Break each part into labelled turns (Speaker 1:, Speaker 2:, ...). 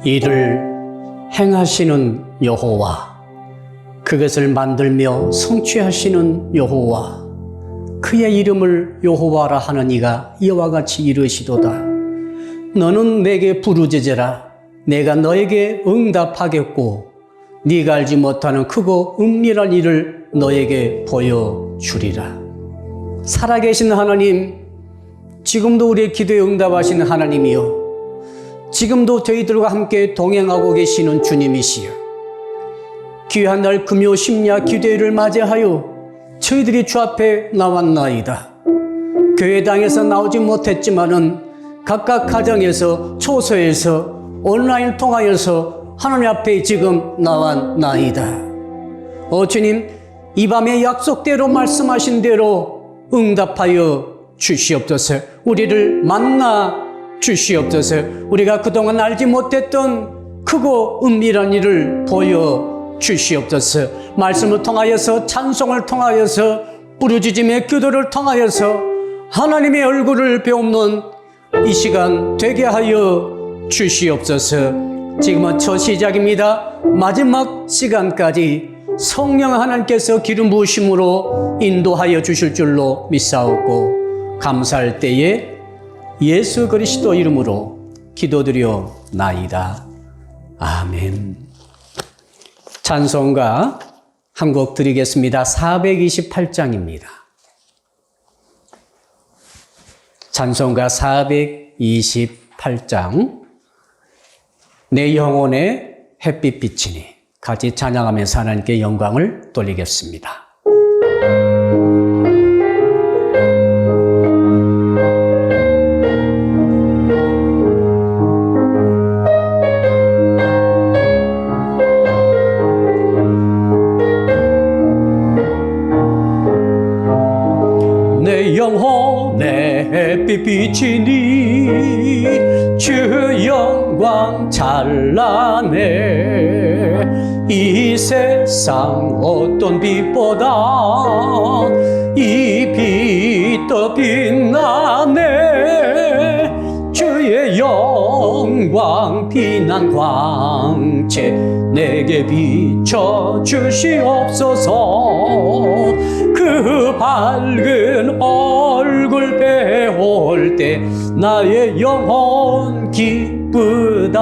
Speaker 1: 이를 행하시는 여호와, 그것을 만들며 성취하시는 여호와, 그의 이름을 여호와라 하는 이가 이와 같이 이르시도다. 너는 내게 부르짖으라. 내가 너에게 응답하겠고 네가 알지 못하는 크고 은밀한 일을 너에게 보여주리라. 살아계신 하나님, 지금도 우리의 기도에 응답하시는 하나님이요, 지금도 저희들과 함께 동행하고 계시는 주님이시여, 귀한 날 금요 심야 기도회를 맞이하여 저희들이 주 앞에 나왔나이다. 교회당에서 나오지 못했지만은 각각 가정에서, 초소에서, 온라인 통하여서 하나님 앞에 지금 나왔나이다. 주님, 이 밤에 약속대로 말씀하신 대로 응답하여 주시옵소서. 우리를 만나 주시옵소서. 우리가 그동안 알지 못했던 크고 은밀한 일을 보여 주시옵소서. 말씀을 통하여서, 찬송을 통하여서, 부르짖음의 기도를 통하여서 하나님의 얼굴을 배우는 이 시간 되게 하여 주시옵소서. 지금은 첫 시작입니다. 마지막 시간까지 성령 하나님께서 기름 부으심으로 인도하여 주실 줄로 믿사옵고, 감사할 때에 예수 그리스도 이름으로 기도드려 나이다. 아멘. 찬송가 한 곡 드리겠습니다. 428장입니다. 찬송가 428장. 내 영혼에 햇빛 비치니, 같이 찬양하면서 하나님께 영광을 돌리겠습니다. 내 영혼에 햇빛 비치니 주 영광 찬란해. 이 세상 어떤 빛보다 이 빛 더 빛나네. 주의 영광 빛난 광채 내게 비춰 주시옵소서. 그 밝은 얼굴 배울 때 나의 영혼 기쁘다.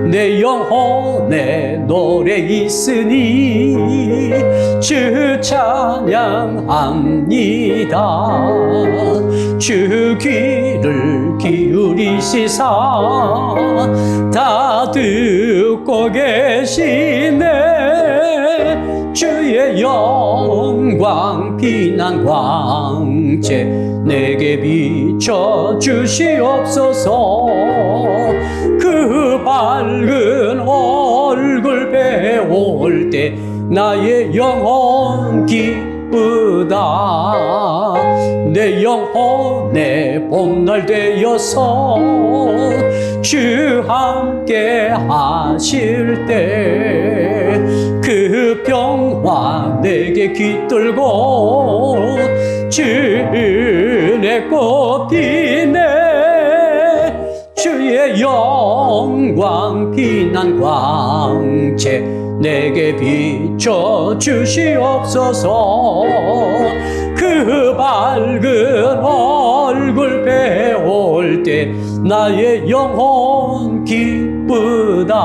Speaker 1: 내 영혼에 노래 있으니 주 찬양합니다. 주 귀를 기울이시사 다 듣고 계시네. 주의 영광 빛난 광채 내게 비춰 주시옵소서. 그 밝은 얼굴 배울 때 나의 영혼 기쁘다. 내 영혼의 봄날 되어서 주 함께 하실 때 그 평화 내게 깃들고 주 은혜 꽃피네. 주의 영광 빛난 광채 내게 비춰 주시옵소서. 그 밝은 얼굴 배울 때 나의 영혼 기쁘다.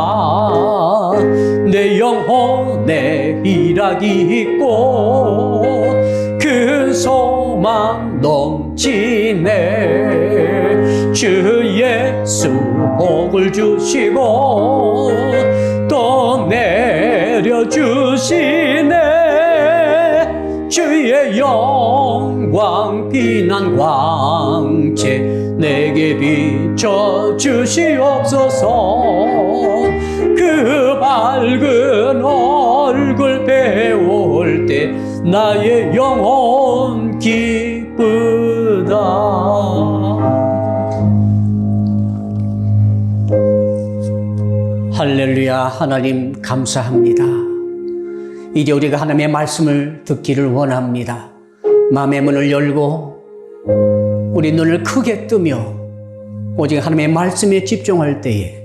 Speaker 1: 내 영혼에 희락이 있고 큰 소망 넘치네. 주 예수 복을 주시고 또 내려주시네. 주의 영광 빛난 광채 내게 비춰 주시옵소서. 그 밝은 얼굴 배울 때 나의 영혼 기쁘다. 할렐루야. 하나님 감사합니다. 이제 우리가 하나님의 말씀을 듣기를 원합니다. 마음의 문을 열고 우리 눈을 크게 뜨며 오직 하나님의 말씀에 집중할 때에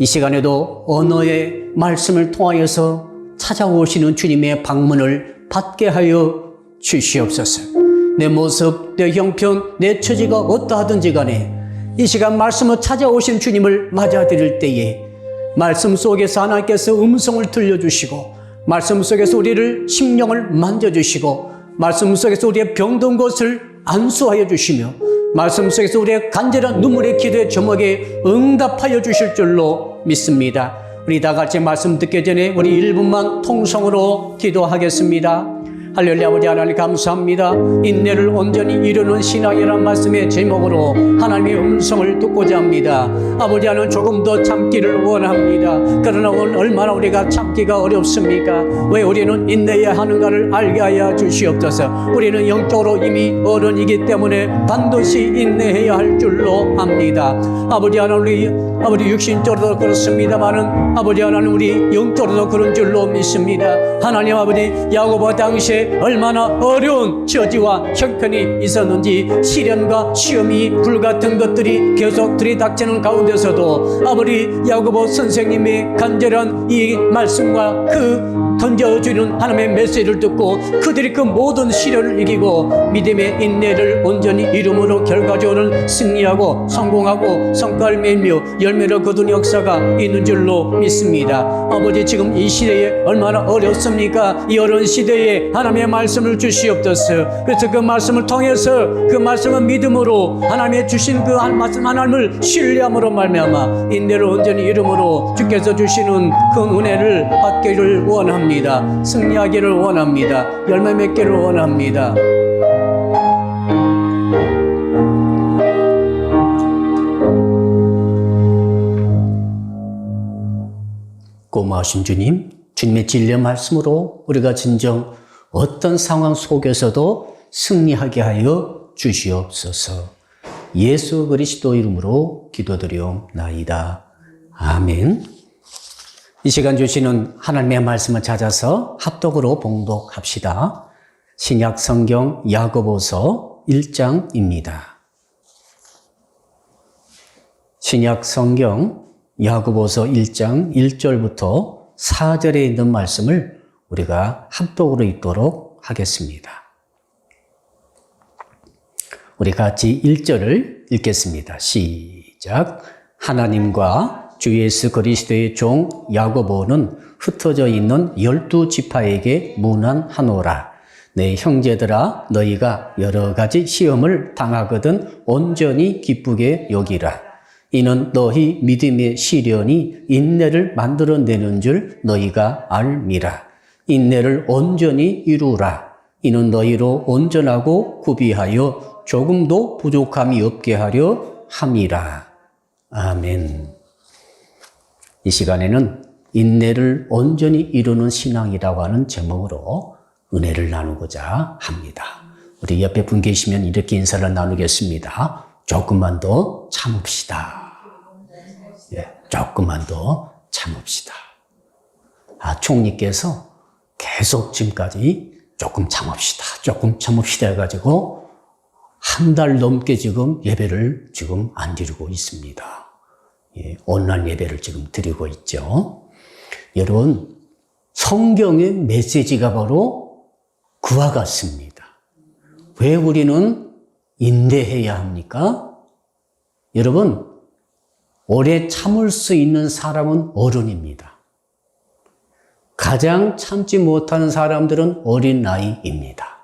Speaker 1: 이 시간에도 언어의 말씀을 통하여서 찾아오시는 주님의 방문을 받게 하여 주시옵소서. 내 모습, 내 형편, 내 처지가 어떠하든지 간에 이 시간 말씀을 찾아오신 주님을 맞아들일 때에 말씀 속에서 하나님께서 음성을 들려주시고 말씀 속에서 우리를 심령을 만져주시고 말씀 속에서 우리의 병든 것을 안수하여 주시며 말씀 속에서 우리의 간절한 눈물의 기도의 제목에 응답하여 주실 줄로 믿습니다. 우리 다 같이 말씀 듣기 전에 우리 1분만 통성으로 기도하겠습니다. 할렐루야. 아버지 하나님 감사합니다. 인내를 온전히 이루는 신앙이라는 말씀의 제목으로 하나님의 음성을 듣고자 합니다. 아버지 하나님 조금 더 참기를 원합니다. 그러나 오늘 얼마나 우리가 참기가 어렵습니까? 왜 우리는 인내해야 하는가를 알게 하여 주시옵소서. 우리는 영적으로 이미 어른이기 때문에 반드시 인내해야 할 줄로 압니다. 아버지 하나님 아버지 육신적으로도 그렇습니다만은 아버지 하나님 우리 영적으로도 그런 줄로 믿습니다. 하나님 아버지 야고보 당시에 얼마나 어려운 처지와 형편이 있었는지 시련과 시험이 불같은 것들이 계속 들이닥치는 가운데서도 아버지 야고보 선생님의 간절한 이 말씀과 그 던져주는 하나님의 메시지를 듣고 그들이 그 모든 시련을 이기고 믿음의 인내를 온전히 이름으로 결과적으로 승리하고 성공하고 성과를 맺며 열매를 거둔 역사가 있는 줄로 믿습니다. 아버지 지금 이 시대에 얼마나 어렵습니까? 이 어려운 시대에 하나님의 말씀을 주시옵소서. 그래서 그 말씀을 통해서 그 말씀은 믿음으로 하나님의 주신 그 말씀 하나님을 신뢰함으로 말미암아 인내를 온전히 이름으로 주께서 주시는 그 은혜를 받기를 원합니다. 승리하기를 원합니다. 열매 맺기를 원합니다. 고마우신 주님, 주님의 진리의 말씀으로 우리가 진정 어떤 상황 속에서도 승리하게 하여 주시옵소서. 예수 그리스도 이름으로 기도드리옵나이다. 아멘. 이 시간 주시는 하나님의 말씀을 찾아서 합독으로 봉독합시다. 신약 성경 야고보서 1장입니다. 신약 성경 야고보서 1장 1절부터 4절에 있는 말씀을 우리가 합독으로 읽도록 하겠습니다. 우리 같이 1절을 읽겠습니다. 시작. 하나님과 주 예수 그리스도의 종 야고보는 흩어져 있는 12지파에게 문안하노라. 내 형제들아 너희가 여러 가지 시험을 당하거든 온전히 기쁘게 여기라. 이는 너희 믿음의 시련이 인내를 만들어내는 줄 너희가 알미라. 인내를 온전히 이루라. 이는 너희로 온전하고 구비하여 조금도 부족함이 없게 하려 함이라. 아멘. 이 시간에는 인내를 온전히 이루는 신앙이라고 하는 제목으로 은혜를 나누고자 합니다. 우리 옆에 분 계시면 이렇게 인사를 나누겠습니다. 조금만 더 참읍시다. 조금만 더 참읍시다. 총리께서 계속 지금까지 조금 참읍시다 해가지고 한 달 넘게 지금 예배를 지금 안 드리고 있습니다. 온라인 예배를 지금 드리고 있죠. 여러분, 성경의 메시지가 바로 그와 같습니다. 왜 우리는 인내해야 합니까? 여러분, 오래 참을 수 있는 사람은 어른입니다. 가장 참지 못하는 사람들은 어린아이입니다.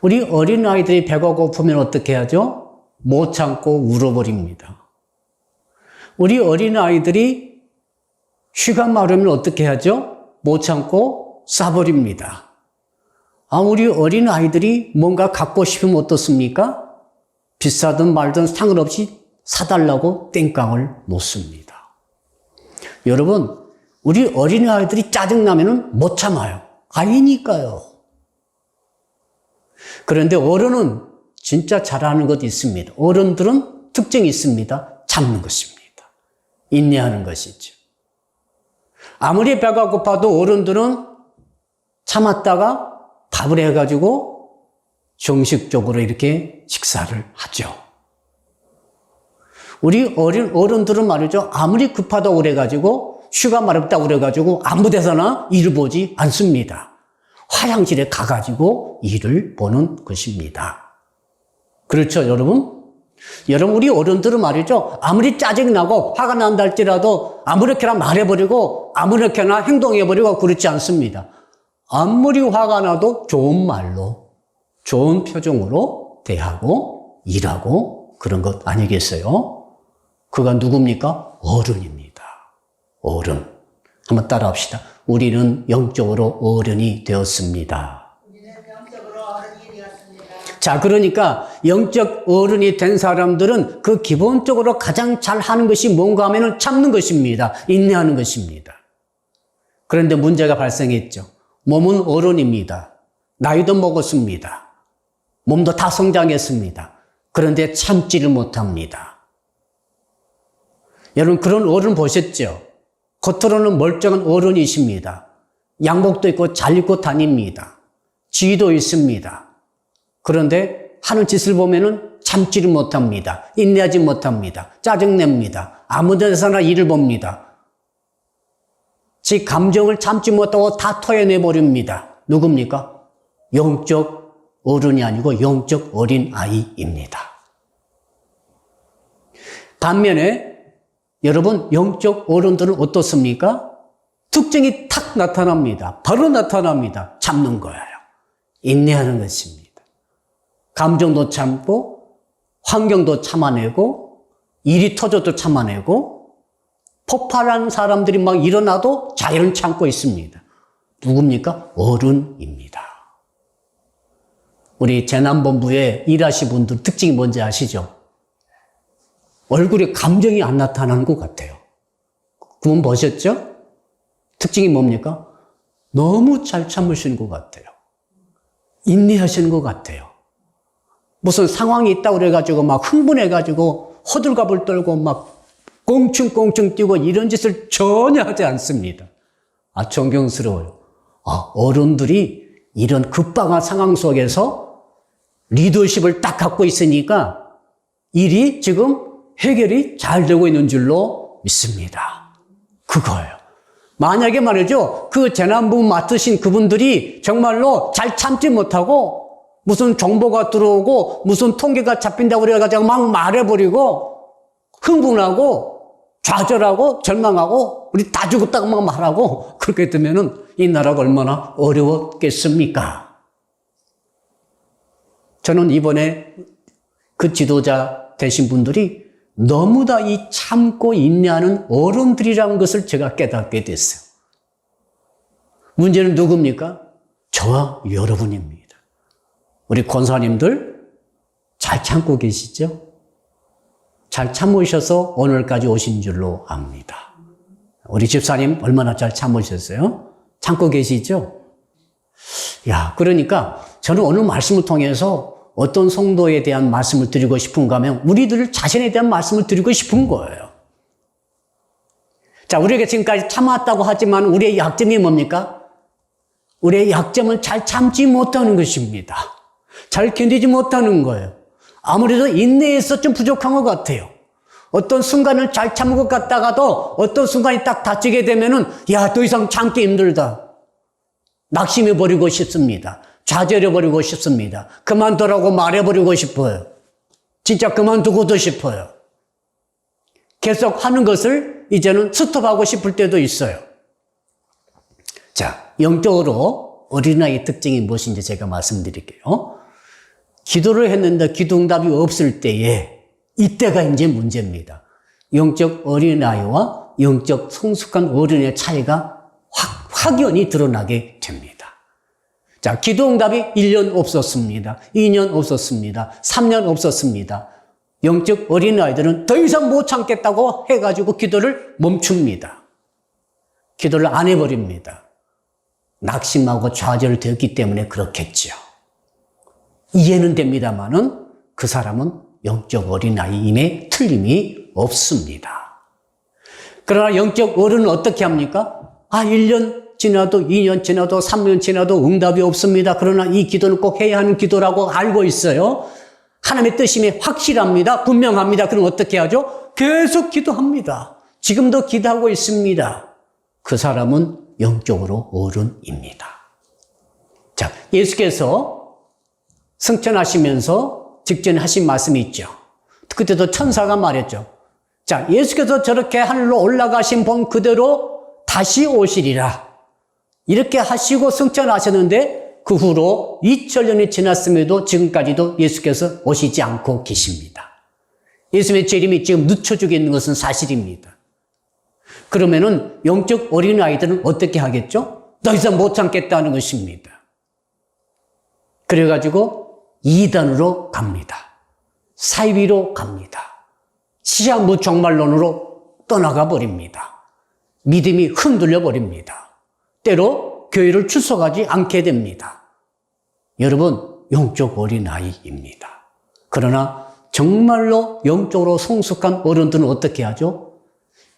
Speaker 1: 우리 어린아이들이 배가 고프면 어떻게 하죠? 못 참고 울어버립니다. 우리 어린아이들이 휴가 마르면 어떻게 하죠? 못 참고 싸버립니다. 우리 어린아이들이 뭔가 갖고 싶으면 어떻습니까? 비싸든 말든 상관없이 사달라고 땡깡을 놓습니다. 여러분, 우리 어린아이들이 짜증나면 못 참아요. 아니니까요. 그런데 어른은 진짜 잘하는 것이 있습니다. 어른들은 특징이 있습니다. 참는 것입니다. 인내하는 것이죠. 아무리 배가 고파도 어른들은 참았다가 밥을 해가지고 정식적으로 이렇게 식사를 하죠. 우리 어른들은 말이죠. 아무리 급하다고 그래가지고, 쉬가 마렵다고 그래가지고, 아무 데서나 일을 보지 않습니다. 화장실에 가가지고 일을 보는 것입니다. 그렇죠, 여러분? 여러분, 우리 어른들은 말이죠. 아무리 짜증나고 화가 난다 할지라도 아무렇게나 말해버리고 아무렇게나 행동해버리고 그렇지 않습니다. 아무리 화가 나도 좋은 말로, 좋은 표정으로 대하고 일하고 그런 것 아니겠어요? 그가 누굽니까? 어른입니다. 어른. 한번 따라 합시다. 우리는 영적으로 어른이 되었습니다.
Speaker 2: 우리는 영적으로 어른이 되었습니다.
Speaker 1: 자, 그러니까 영적 어른이 된 사람들은 그 기본적으로 가장 잘 하는 것이 뭔가 하면은 참는 것입니다. 인내하는 것입니다. 그런데 문제가 발생했죠. 몸은 어른입니다. 나이도 먹었습니다. 몸도 다 성장했습니다. 그런데 참지를 못합니다. 여러분, 그런 어른 보셨죠? 겉으로는 멀쩡한 어른이십니다. 양복도 입고 잘 입고 다닙니다. 지위도 있습니다. 그런데 하는 짓을 보면은 참지를 못합니다. 인내하지 못합니다. 짜증냅니다. 아무 데서나 일을 봅니다. 지 감정을 참지 못하고 다 토해내버립니다. 누굽니까? 영적 어른이 아니고 영적 어린아이입니다. 반면에 여러분, 영적 어른들은 어떻습니까? 특징이 탁 나타납니다. 바로 나타납니다. 참는 거예요. 인내하는 것입니다. 감정도 참고, 환경도 참아내고, 일이 터져도 참아내고, 폭발하는 사람들이 막 일어나도 자연을 참고 있습니다. 누굽니까? 어른입니다. 우리 재난본부에 일하신 분들 특징이 뭔지 아시죠? 얼굴에 감정이 안 나타나는 것 같아요. 그분 보셨죠? 특징이 뭡니까? 너무 잘 참으시는 것 같아요. 인내하시는 것 같아요. 무슨 상황이 있다고 그래가지고 막 흥분해가지고 호들갑을 떨고 막 꽁충꽁충 뛰고 이런 짓을 전혀 하지 않습니다. 아, 존경스러워요. 아, 어른들이 이런 급박한 상황 속에서 리더십을 딱 갖고 있으니까 일이 지금 해결이 잘 되고 있는 줄로 믿습니다. 그거예요. 만약에 말이죠, 그 재난부문 맡으신 그분들이 정말로 잘 참지 못하고 무슨 정보가 들어오고 무슨 통계가 잡힌다고 그래가지고 막 말해버리고 흥분하고 좌절하고 절망하고 우리 다 죽었다고 막 말하고 그렇게 되면은 이 나라가 얼마나 어려웠겠습니까? 저는 이번에 그 지도자 되신 분들이 너무 다 이 참고 인내하는 어른들이라는 것을 제가 깨닫게 됐어요. 문제는 누굽니까? 저와 여러분입니다. 우리 권사님들 잘 참고 계시죠? 잘 참으셔서 오늘까지 오신 줄로 압니다. 우리 집사님 얼마나 잘 참으셨어요? 참고 계시죠? 야, 그러니까 저는 오늘 말씀을 통해서 어떤 성도에 대한 말씀을 드리고 싶은가 하면 우리들 자신에 대한 말씀을 드리고 싶은 거예요. 자, 우리가 지금까지 참았다고 하지만 우리의 약점이 뭡니까? 우리의 약점은 잘 참지 못하는 것입니다. 잘 견디지 못하는 거예요. 아무래도 인내에서 좀 부족한 것 같아요. 어떤 순간을 잘 참은 것 같다가도 어떤 순간이 딱 닥치게 되면은 야, 더 이상 참기 힘들다. 낙심해버리고 싶습니다. 좌절해버리고 싶습니다. 그만두라고 말해버리고 싶어요. 진짜 그만두고도 싶어요. 계속 하는 것을 이제는 스톱하고 싶을 때도 있어요. 자, 영적으로 어린아이의 특징이 무엇인지 제가 말씀드릴게요. 기도를 했는데 기도 응답이 없을 때에 이때가 이제 문제입니다. 영적 어린아이와 영적 성숙한 어른의 차이가 확연히 드러나게 됩니다. 자, 기도 응답이 1년 없었습니다. 2년 없었습니다. 3년 없었습니다. 영적 어린아이들은 더 이상 못 참겠다고 해가지고 기도를 멈춥니다. 기도를 안 해버립니다. 낙심하고 좌절되었기 때문에 그렇겠죠. 이해는 됩니다만은 그 사람은 영적 어린아이임에 틀림이 없습니다. 그러나 영적 어른은 어떻게 합니까? 1년 지나도 2년 지나도 3년 지나도 응답이 없습니다. 그러나 이 기도는 꼭 해야 하는 기도라고 알고 있어요. 하나님의 뜻임이 확실합니다. 분명합니다. 그럼 어떻게 하죠? 계속 기도합니다. 지금도 기도하고 있습니다. 그 사람은 영적으로 어른입니다. 자, 예수께서 승천하시면서 직전에 하신 말씀이 있죠. 그때도 천사가 말했죠. 자, 예수께서 저렇게 하늘로 올라가신 본 그대로 다시 오시리라. 이렇게 하시고 승천하셨는데 그 후로 2000년이 지났음에도 지금까지도 예수께서 오시지 않고 계십니다. 예수님의 재림이 지금 늦춰지고 있는 것은 사실입니다. 그러면은 영적 어린아이들은 어떻게 하겠죠? 더 이상 못 참겠다는 것입니다. 그래가지고 이단으로 갑니다. 사이비로 갑니다. 시한무종말론으로 떠나가 버립니다. 믿음이 흔들려 버립니다. 때로 교회를 출석하지 않게 됩니다. 여러분, 영적 어린아이입니다. 그러나 정말로 영적으로 성숙한 어른들은 어떻게 하죠?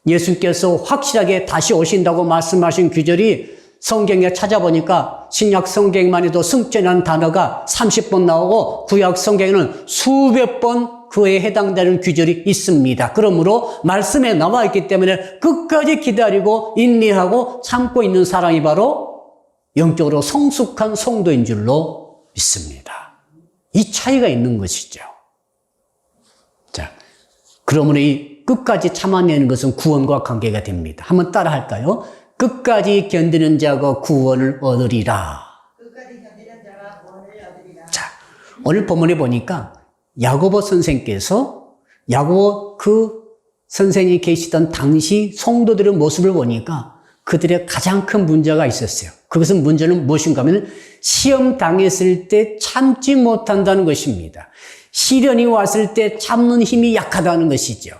Speaker 1: 예수님께서 확실하게 다시 오신다고 말씀하신 구절이 성경에 찾아보니까 신약 성경만 해도 승천이라는 단어가 30번 나오고 구약 성경에는 수백 번 그에 해당되는 구절이 있습니다. 그러므로 말씀에 나와 있기 때문에 끝까지 기다리고 인내하고 참고 있는 사람이 바로 영적으로 성숙한 성도인 줄로 믿습니다. 이 차이가 있는 것이죠. 자, 그러므로 이 끝까지 참아내는 것은 구원과 관계가 됩니다. 한번 따라 할까요? 끝까지 견디는 자가 구원을 얻으리라.
Speaker 2: 끝까지 견디는 자가 구원을 얻으리라.
Speaker 1: 자, 오늘 본문에 보니까 야고보 선생께서 야고보 그 선생이 계시던 당시 성도들의 모습을 보니까 그들의 가장 큰 문제가 있었어요. 그것은 문제는 무엇인가 하면 시험 당했을 때 참지 못한다는 것입니다. 시련이 왔을 때 참는 힘이 약하다는 것이죠.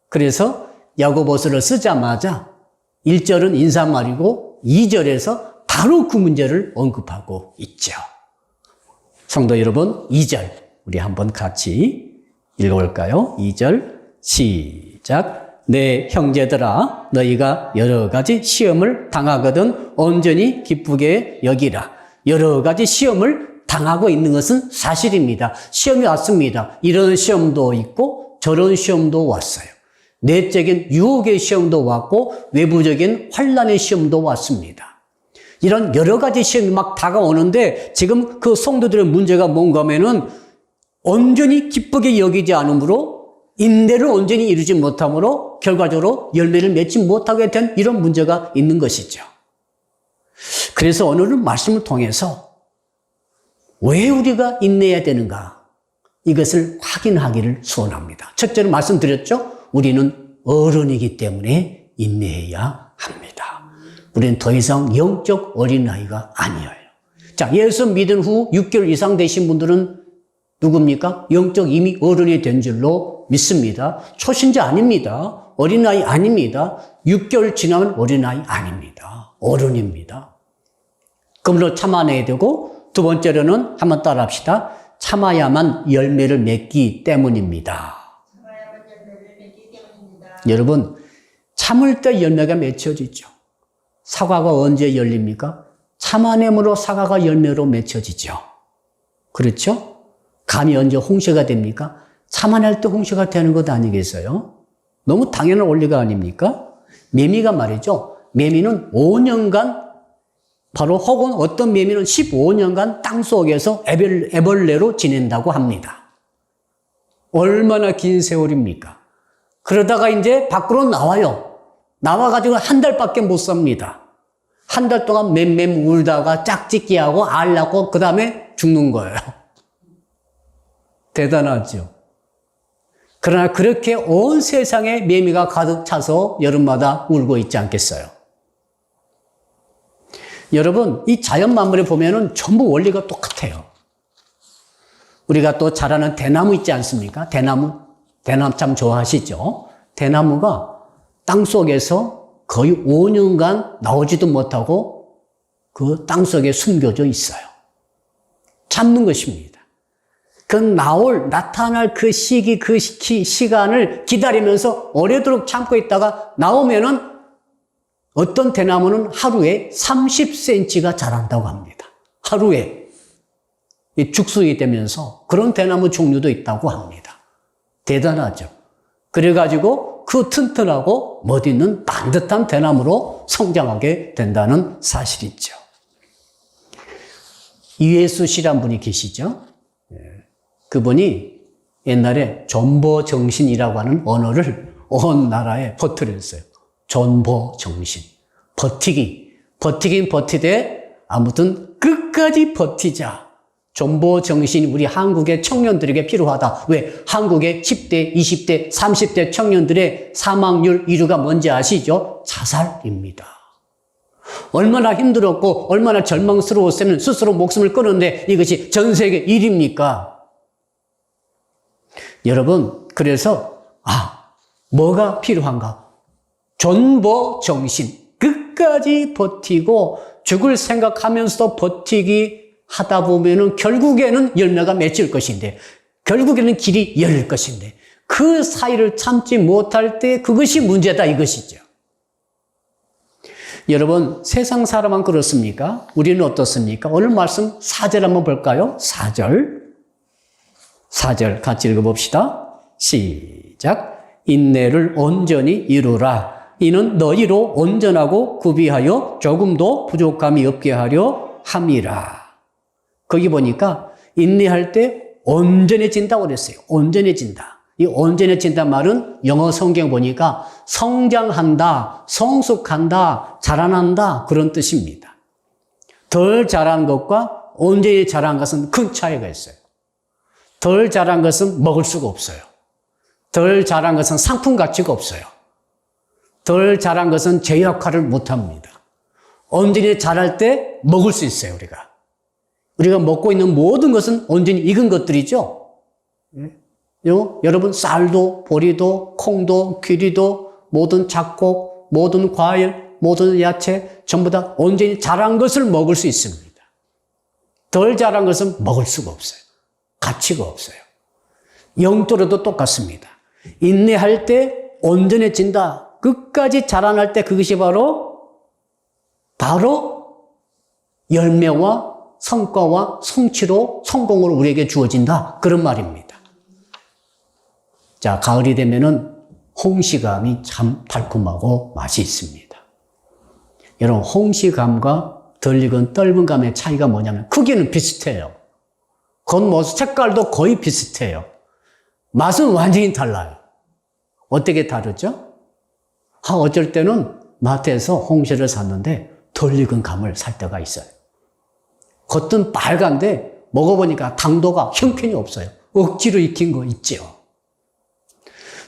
Speaker 1: 그래서 야고보서를 쓰자마자 1절은 인사말이고 2절에서 바로 그 문제를 언급하고 있죠. 성도 여러분, 2절 우리 한번 같이 읽어볼까요? 2절 시작. 내 형제들아, 너희가 여러 가지 시험을 당하거든 온전히 기쁘게 여기라. 여러 가지 시험을 당하고 있는 것은 사실입니다. 시험이 왔습니다. 이런 시험도 있고 저런 시험도 왔어요. 내적인 유혹의 시험도 왔고 외부적인 환난의 시험도 왔습니다. 이런 여러 가지 시험이 막 다가오는데 지금 그 성도들의 문제가 뭔가 하면은 온전히 기쁘게 여기지 않으므로 인내를 온전히 이루지 못하므로 결과적으로 열매를 맺지 못하게 된 이런 문제가 있는 것이죠. 그래서 오늘은 말씀을 통해서 왜 우리가 인내해야 되는가? 이것을 확인하기를 소원합니다. 첫째로 말씀드렸죠? 우리는 어른이기 때문에 인내해야 합니다. 우리는 더 이상 영적 어린아이가 아니에요. 자, 예수 믿은 후 6개월 이상 되신 분들은 누굽니까? 영적 이미 어른이 된 줄로 믿습니다. 초신자 아닙니다. 어린아이 아닙니다. 6개월 지나면 어린아이 아닙니다. 어른입니다. 그러므로 참아내야 되고 두 번째로는 한번 따라합시다. 참아야만 열매를 맺기 때문입니다.
Speaker 2: 참아야만 열매를 맺기 때문입니다.
Speaker 1: 여러분, 참을 때 열매가 맺혀지죠. 사과가 언제 열립니까? 참아냄으로 사과가 열매로 맺혀지죠. 그렇죠? 감이 언제 홍시가 됩니까? 참아낼 때 홍시가 되는 것 아니겠어요? 너무 당연한 원리가 아닙니까? 매미가 말이죠. 매미는 5년간 바로 혹은 어떤 매미는 15년간 땅속에서 애벌레로 지낸다고 합니다. 얼마나 긴 세월입니까? 그러다가 이제 밖으로 나와요. 나와가지고 한 달밖에 못 삽니다. 한 달 동안 맴맴 울다가 짝짓기 하고 알 낳고 그 다음에 죽는 거예요. 대단하죠. 그러나 그렇게 온 세상에 매미가 가득 차서 여름마다 울고 있지 않겠어요? 여러분, 이 자연 만물에 보면은 전부 원리가 똑같아요. 우리가 또 잘 아는 대나무 있지 않습니까? 대나무 참 좋아하시죠? 대나무가 땅속에서 거의 5년간 나오지도 못하고 그 땅속에 숨겨져 있어요. 참는 것입니다. 나타날 그 시기, 그 시간을 기다리면서 오래도록 참고 있다가 나오면은 어떤 대나무는 하루에 30cm가 자란다고 합니다. 하루에. 이 죽순이 되면서 그런 대나무 종류도 있다고 합니다. 대단하죠. 그래가지고 그 튼튼하고 멋있는 반듯한 대나무로 성장하게 된다는 사실이죠. 이회수 씨란 분이 계시죠. 그분이 옛날에 존버정신이라고 하는 언어를 온 나라에 퍼뜨렸어요. 존버정신. 버티긴 버티되 아무튼 끝까지 버티자. 존버정신이 우리 한국의 청년들에게 필요하다. 왜? 한국의 10대, 20대, 30대 청년들의 사망률 1위가 뭔지 아시죠? 자살입니다. 얼마나 힘들었고 얼마나 절망스러웠으면 스스로 목숨을 끊었는데 이것이 전 세계 1위입니까? 여러분, 그래서 뭐가 필요한가? 존버정신. 끝까지 버티고 죽을 생각하면서도 버티기 하다 보면은 결국에는 열매가 맺힐 것인데, 결국에는 길이 열릴 것인데, 그 사이를 참지 못할 때 그것이 문제다 이것이죠. 여러분, 세상 사람은 그렇습니까? 우리는 어떻습니까? 오늘 말씀 4절 한번 볼까요? 4절 같이 읽어봅시다. 시작. 인내를 온전히 이루라. 이는 너희로 온전하고 구비하여 조금도 부족함이 없게 하려 함이라. 거기 보니까 인내할 때 온전해진다고 그랬어요. 온전해진다. 이 온전해진다 말은 영어 성경 보니까 성장한다, 성숙한다, 자라난다 그런 뜻입니다. 덜 자란 것과 온전히 자란 것은 큰 차이가 있어요. 덜 자란 것은 먹을 수가 없어요. 덜 자란 것은 상품 가치가 없어요. 덜 자란 것은 제 역할을 못합니다. 온전히 자랄 때 먹을 수 있어요, 우리가 먹고 있는 모든 것은 온전히 익은 것들이죠. 여러분, 쌀도, 보리도, 콩도, 귀리도, 모든 잡곡, 모든 과일, 모든 야채, 전부 다 온전히 자란 것을 먹을 수 있습니다. 덜 자란 것은 먹을 수가 없어요. 가치가 없어요. 영적으로도 똑같습니다. 인내할 때 온전해진다. 끝까지 자라날 때 그것이 바로 열매와 성과와 성취로 성공으로 우리에게 주어진다. 그런 말입니다. 자, 가을이 되면은 홍시감이 참 달콤하고 맛이 있습니다. 여러분, 홍시감과 덜 익은 떫은 감의 차이가 뭐냐면 크기는 비슷해요. 겉모습 색깔도 거의 비슷해요. 맛은 완전히 달라요. 어떻게 다르죠? 어쩔 때는 마트에서 홍시를 샀는데 덜 익은 감을 살 때가 있어요. 겉은 빨간데 먹어보니까 당도가 형편이 없어요. 억지로 익힌 거 있죠.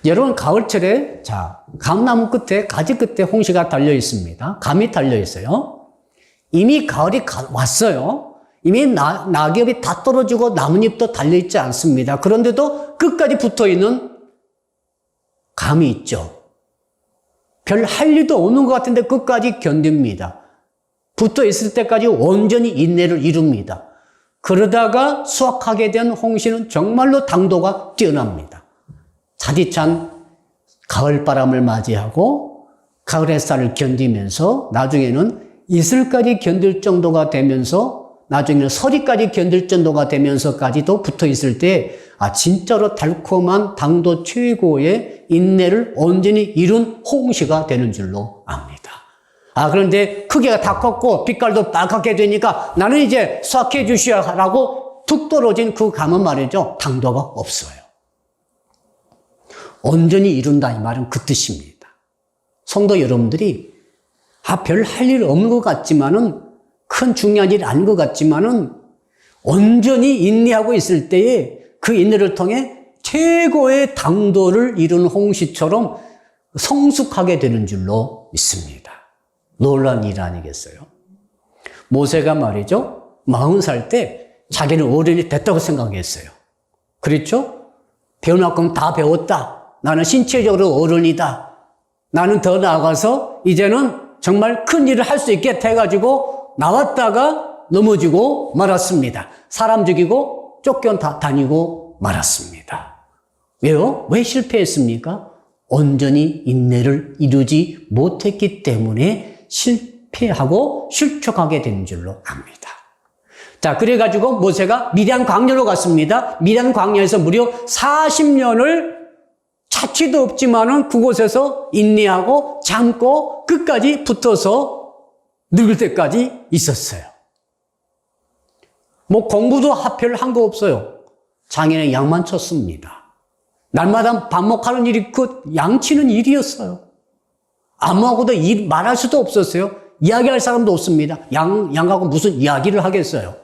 Speaker 1: 여러분, 가을철에 감나무 끝에, 가지 끝에 홍시가 달려 있습니다. 감이 달려 있어요. 이미 가을이 왔어요. 이미 낙엽이 다 떨어지고 나뭇잎도 달려 있지 않습니다. 그런데도 끝까지 붙어 있는 감이 있죠. 별 할 일도 없는 것 같은데 끝까지 견딥니다. 붙어 있을 때까지 온전히 인내를 이룹니다. 그러다가 수확하게 된 홍시는 정말로 당도가 뛰어납니다. 차디찬 가을바람을 맞이하고 가을 햇살을 견디면서 나중에는 이슬까지 견딜 정도가 되면서 나중에는 서리까지 견딜 정도가 되면서까지도 붙어 있을 때 진짜로 달콤한 당도 최고의 인내를 온전히 이룬 홍시가 되는 줄로 압니다. 그런데 크기가 다 컸고 빛깔도 빨갛게 되니까 나는 이제 수확해 주시라고 툭 떨어진 그 감은 말이죠. 당도가 없어요. 온전히 이룬다 이 말은 그 뜻입니다. 성도 여러분들이 별 할 일 없는 것 같지만은 큰 중요한 일 아닌 것 같지만은 온전히 인내하고 있을 때에 그 인내를 통해 최고의 당도를 이룬 홍시처럼 성숙하게 되는 줄로 믿습니다. 놀라운 일 아니겠어요? 모세가 말이죠. 40살 때 자기는 어른이 됐다고 생각했어요. 그렇죠? 배울 만큼 다 배웠다. 나는 신체적으로 어른이다. 나는 더 나아가서 이제는 정말 큰 일을 할 수 있겠다 해가지고 나왔다가 넘어지고 말았습니다. 사람 죽이고 쫓겨다니고 말았습니다. 왜요? 왜 실패했습니까? 온전히 인내를 이루지 못했기 때문에 실패하고 실족하게 된 줄로 압니다. 자, 그래가지고 모세가 미디안 광야로 갔습니다. 미디안 광야에서 무려 40년을 차치도 없지만은 그곳에서 인내하고 참고 끝까지 붙어서 늙을 때까지 있었어요. 뭐 공부도 하필 한 거 없어요. 장인의 양만 쳤습니다. 날마다 반목하는 일이 그 양치는 일이었어요. 아무하고도 말할 수도 없었어요. 이야기할 사람도 없습니다. 양하고 무슨 이야기를 하겠어요.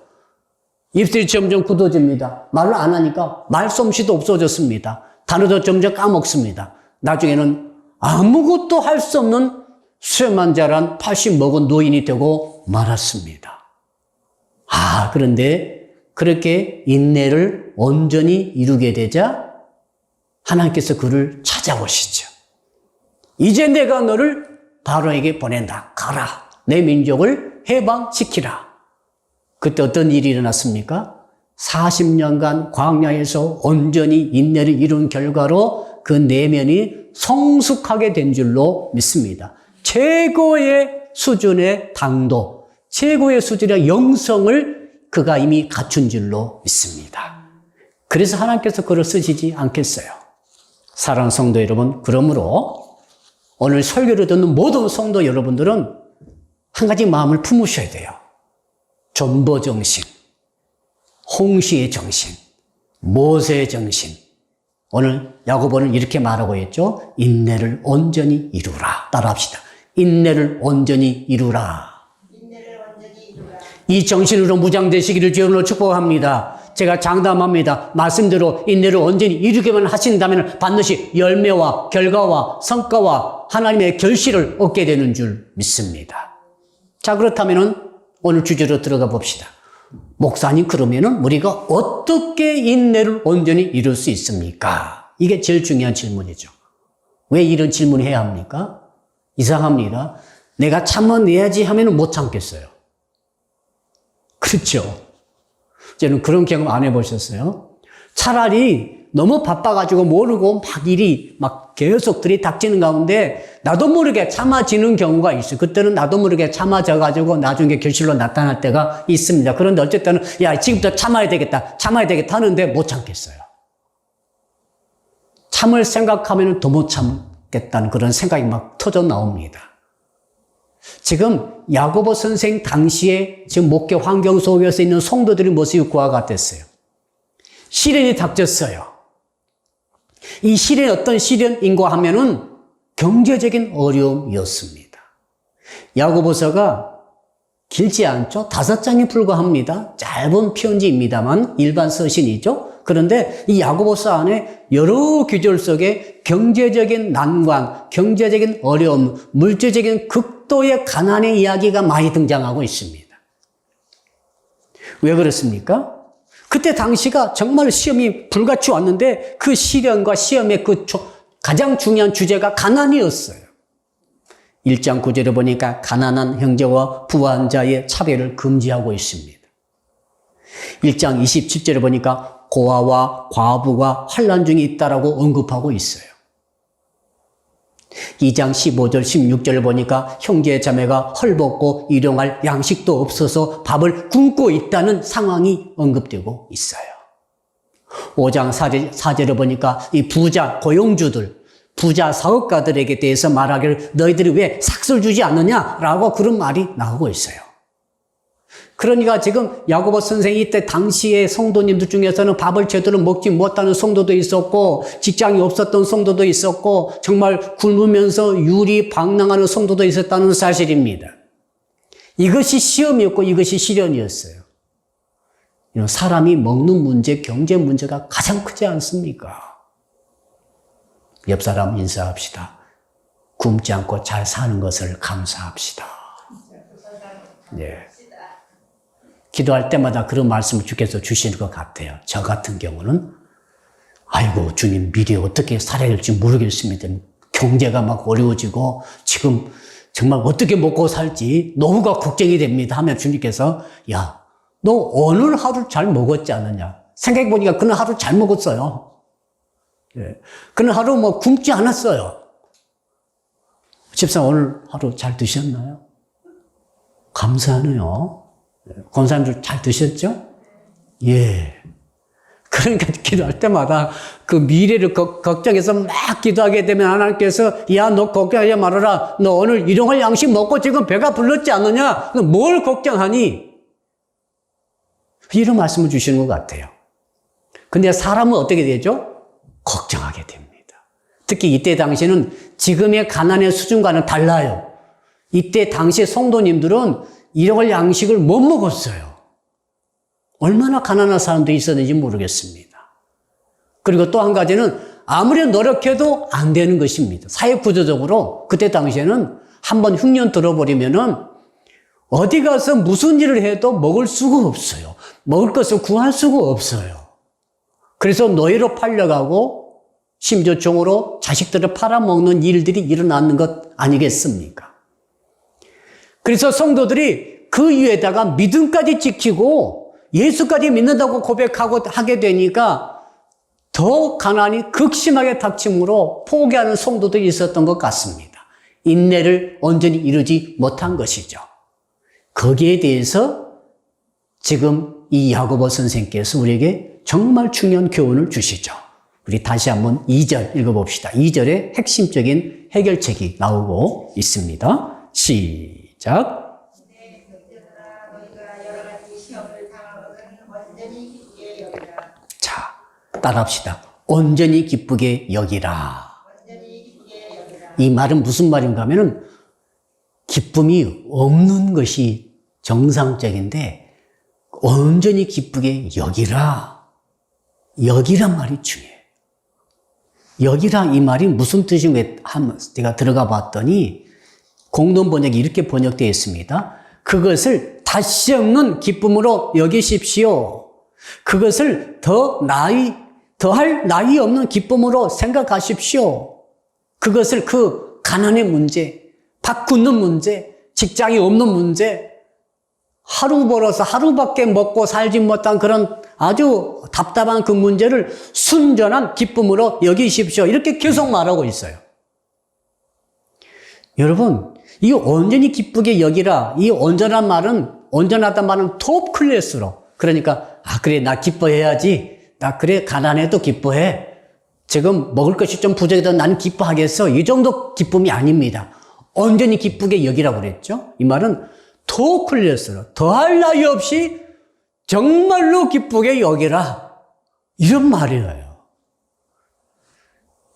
Speaker 1: 입술이 점점 굳어집니다. 말을 안 하니까 말솜씨도 없어졌습니다. 단어도 점점 까먹습니다. 나중에는 아무것도 할 수 없는 쇠만 자란 80 먹은 노인이 되고 말았습니다. 그런데 그렇게 인내를 온전히 이루게 되자 하나님께서 그를 찾아오시죠. 이제 내가 너를 바로에게 보낸다. 가라. 내 민족을 해방시키라. 그때 어떤 일이 일어났습니까? 40년간 광야에서 온전히 인내를 이룬 결과로 그 내면이 성숙하게 된 줄로 믿습니다. 최고의 수준의 당도, 최고의 수준의 영성을 그가 이미 갖춘 줄로 믿습니다. 그래서 하나님께서 그를 쓰시지 않겠어요. 사랑하는 성도 여러분, 그러므로 오늘 설교를 듣는 모든 성도 여러분들은 한 가지 마음을 품으셔야 돼요. 존버정신, 홍시의 정신, 모세의 정신. 오늘 야고보는 이렇게 말하고 있죠. 인내를 온전히 이루라. 따라합시다. 인내를 온전히 이루라.
Speaker 2: 인내를 완전히 이루라.
Speaker 1: 이 정신으로 무장되시기를 주님으로 축복합니다. 제가 장담합니다. 말씀대로 인내를 온전히 이루게만 하신다면 반드시 열매와 결과와 성과와 하나님의 결실을 얻게 되는 줄 믿습니다. 자, 그렇다면 오늘 주제로 들어가 봅시다. 목사님, 그러면은 우리가 어떻게 인내를 온전히 이룰 수 있습니까? 이게 제일 중요한 질문이죠. 왜 이런 질문을 해야 합니까? 이상합니다. 내가 참아내야지 하면은 못 참겠어요. 그렇죠? 저는 그런 경험 안 해보셨어요? 차라리 너무 바빠가지고 모르고 막 일이 막 계속 들이닥치는 가운데 나도 모르게 참아지는 경우가 있어요. 그때는 나도 모르게 참아져가지고 나중에 결실로 나타날 때가 있습니다. 그런데 어쨌든 야, 지금부터 참아야 되겠다 하는데 못 참겠어요. 참을 생각하면 더 못 참겠다는 그런 생각이 막 터져 나옵니다. 지금 야고보 선생 당시에 지금 목회 환경 속에서 있는 성도들의 모습이 그와 같았어요. 시련이 닥쳤어요. 이 시련이 어떤 시련인가 하면은 경제적인 어려움이었습니다. 야고보서가 길지 않죠? 5장에 불과합니다. 짧은 편지입니다만 일반 서신이죠. 그런데 이 야고보서 안에 여러 규절 속에 경제적인 난관, 경제적인 어려움, 물질적인 극도의 가난의 이야기가 많이 등장하고 있습니다. 왜 그렇습니까? 그때 당시가 정말 시험이 불같이 왔는데 그 시련과 시험의 그 가장 중요한 주제가 가난이었어요. 1장 9절에 보니까 가난한 형제와 부한 자의 차별을 금지하고 있습니다. 1장 27절에 보니까 고아와 과부가 환난 중에 있다라고 언급하고 있어요. 2장 15절 16절을 보니까 형제 자매가 헐벗고 일용할 양식도 없어서 밥을 굶고 있다는 상황이 언급되고 있어요. 5장 4절을 보니까 이 부자 고용주들, 부자 사업가들에게 대해서 말하기를 너희들이 왜 삭슬 주지 않느냐라고 그런 말이 나오고 있어요. 그러니까 지금 야고보 선생이 이때 당시의 성도님들 중에서는 밥을 제대로 먹지 못하는 성도도 있었고 직장이 없었던 성도도 있었고 정말 굶으면서 유리방랑하는 성도도 있었다는 사실입니다. 이것이 시험이었고 이것이 시련이었어요. 사람이 먹는 문제, 경제 문제가 가장 크지 않습니까? 옆 사람 인사합시다. 굶지 않고 잘 사는 것을 감사합시다. 네. 기도할 때마다 그런 말씀을 주께서 주시는 것 같아요. 저 같은 경우는 아이고 주님 미래 어떻게 살아야 될지 모르겠습니다. 경제가 막 어려워지고 지금 정말 어떻게 먹고 살지 노후가 걱정이 됩니다 하면 주님께서 야, 너 오늘 하루 잘 먹었지 않느냐. 생각해보니까 그날 하루 잘 먹었어요. 예. 그날 하루 뭐 굶지 않았어요. 집사님 오늘 하루 잘 드셨나요? 감사하네요. 권사님들 잘 드셨죠? 예. 그러니까 기도할 때마다 그 미래를 걱정해서 막 기도하게 되면 하나님께서 야, 너 걱정하지 말아라. 너 오늘 일용할 양식 먹고 지금 배가 불렀지 않느냐? 너 뭘 걱정하니? 이런 말씀을 주시는 것 같아요. 근데 사람은 어떻게 되죠? 걱정하게 됩니다. 특히 이때 당시에는 지금의 가난의 수준과는 달라요. 이때 당시 성도님들은 일용할 양식을 못 먹었어요. 얼마나 가난한 사람들이 있었는지 모르겠습니다. 그리고 또 한 가지는 아무리 노력해도 안 되는 것입니다. 사회 구조적으로 그때 당시에는 한번 흉년 들어버리면은 어디 가서 무슨 일을 해도 먹을 수가 없어요. 먹을 것을 구할 수가 없어요. 그래서 노예로 팔려가고 심지어 종으로 자식들을 팔아먹는 일들이 일어나는 것 아니겠습니까? 그래서 성도들이 그 위에다가 믿음까지 지키고 예수까지 믿는다고 고백하고 하게 되니까 더 가난이 극심하게 닥침으로 포기하는 성도들이 있었던 것 같습니다. 인내를 온전히 이루지 못한 것이죠. 거기에 대해서 지금 이 야고보 선생께서 우리에게 정말 중요한 교훈을 주시죠. 우리 다시 한번 2절 읽어봅시다. 2절에 핵심적인 해결책이 나오고 있습니다. 시작. 자, 따라합시다. 온전히 기쁘게 여기라. 이 말은 무슨 말인가 하면은 기쁨이 없는 것이 정상적인데 온전히 기쁘게 여기라. 여기란 말이 중요해요. 여기라 이 말이 무슨 뜻인가 내가 들어가 봤더니 공동 번역이 이렇게 번역되어 있습니다. 그것을 다시 없는 기쁨으로 여기십시오. 그것을 더할 나위 없는 기쁨으로 생각하십시오. 그것을 그 가난의 문제, 밥 굶는 문제, 직장이 없는 문제, 하루 벌어서 하루밖에 먹고 살지 못한 그런 아주 답답한 그 문제를 순전한 기쁨으로 여기십시오. 이렇게 계속 말하고 있어요. 여러분, 이 온전히 기쁘게 여기라. 이 온전한 말은, 온전하단 말은 톱 클래스로. 그러니까, 그래, 나 기뻐해야지. 나 그래, 가난해도 기뻐해. 지금 먹을 것이 좀 부족해도 나는 기뻐하겠어. 이 정도 기쁨이 아닙니다. 온전히 기쁘게 여기라고 그랬죠. 이 말은 톱 클래스로. 더할 나위 없이 정말로 기쁘게 여기라. 이런 말이에요.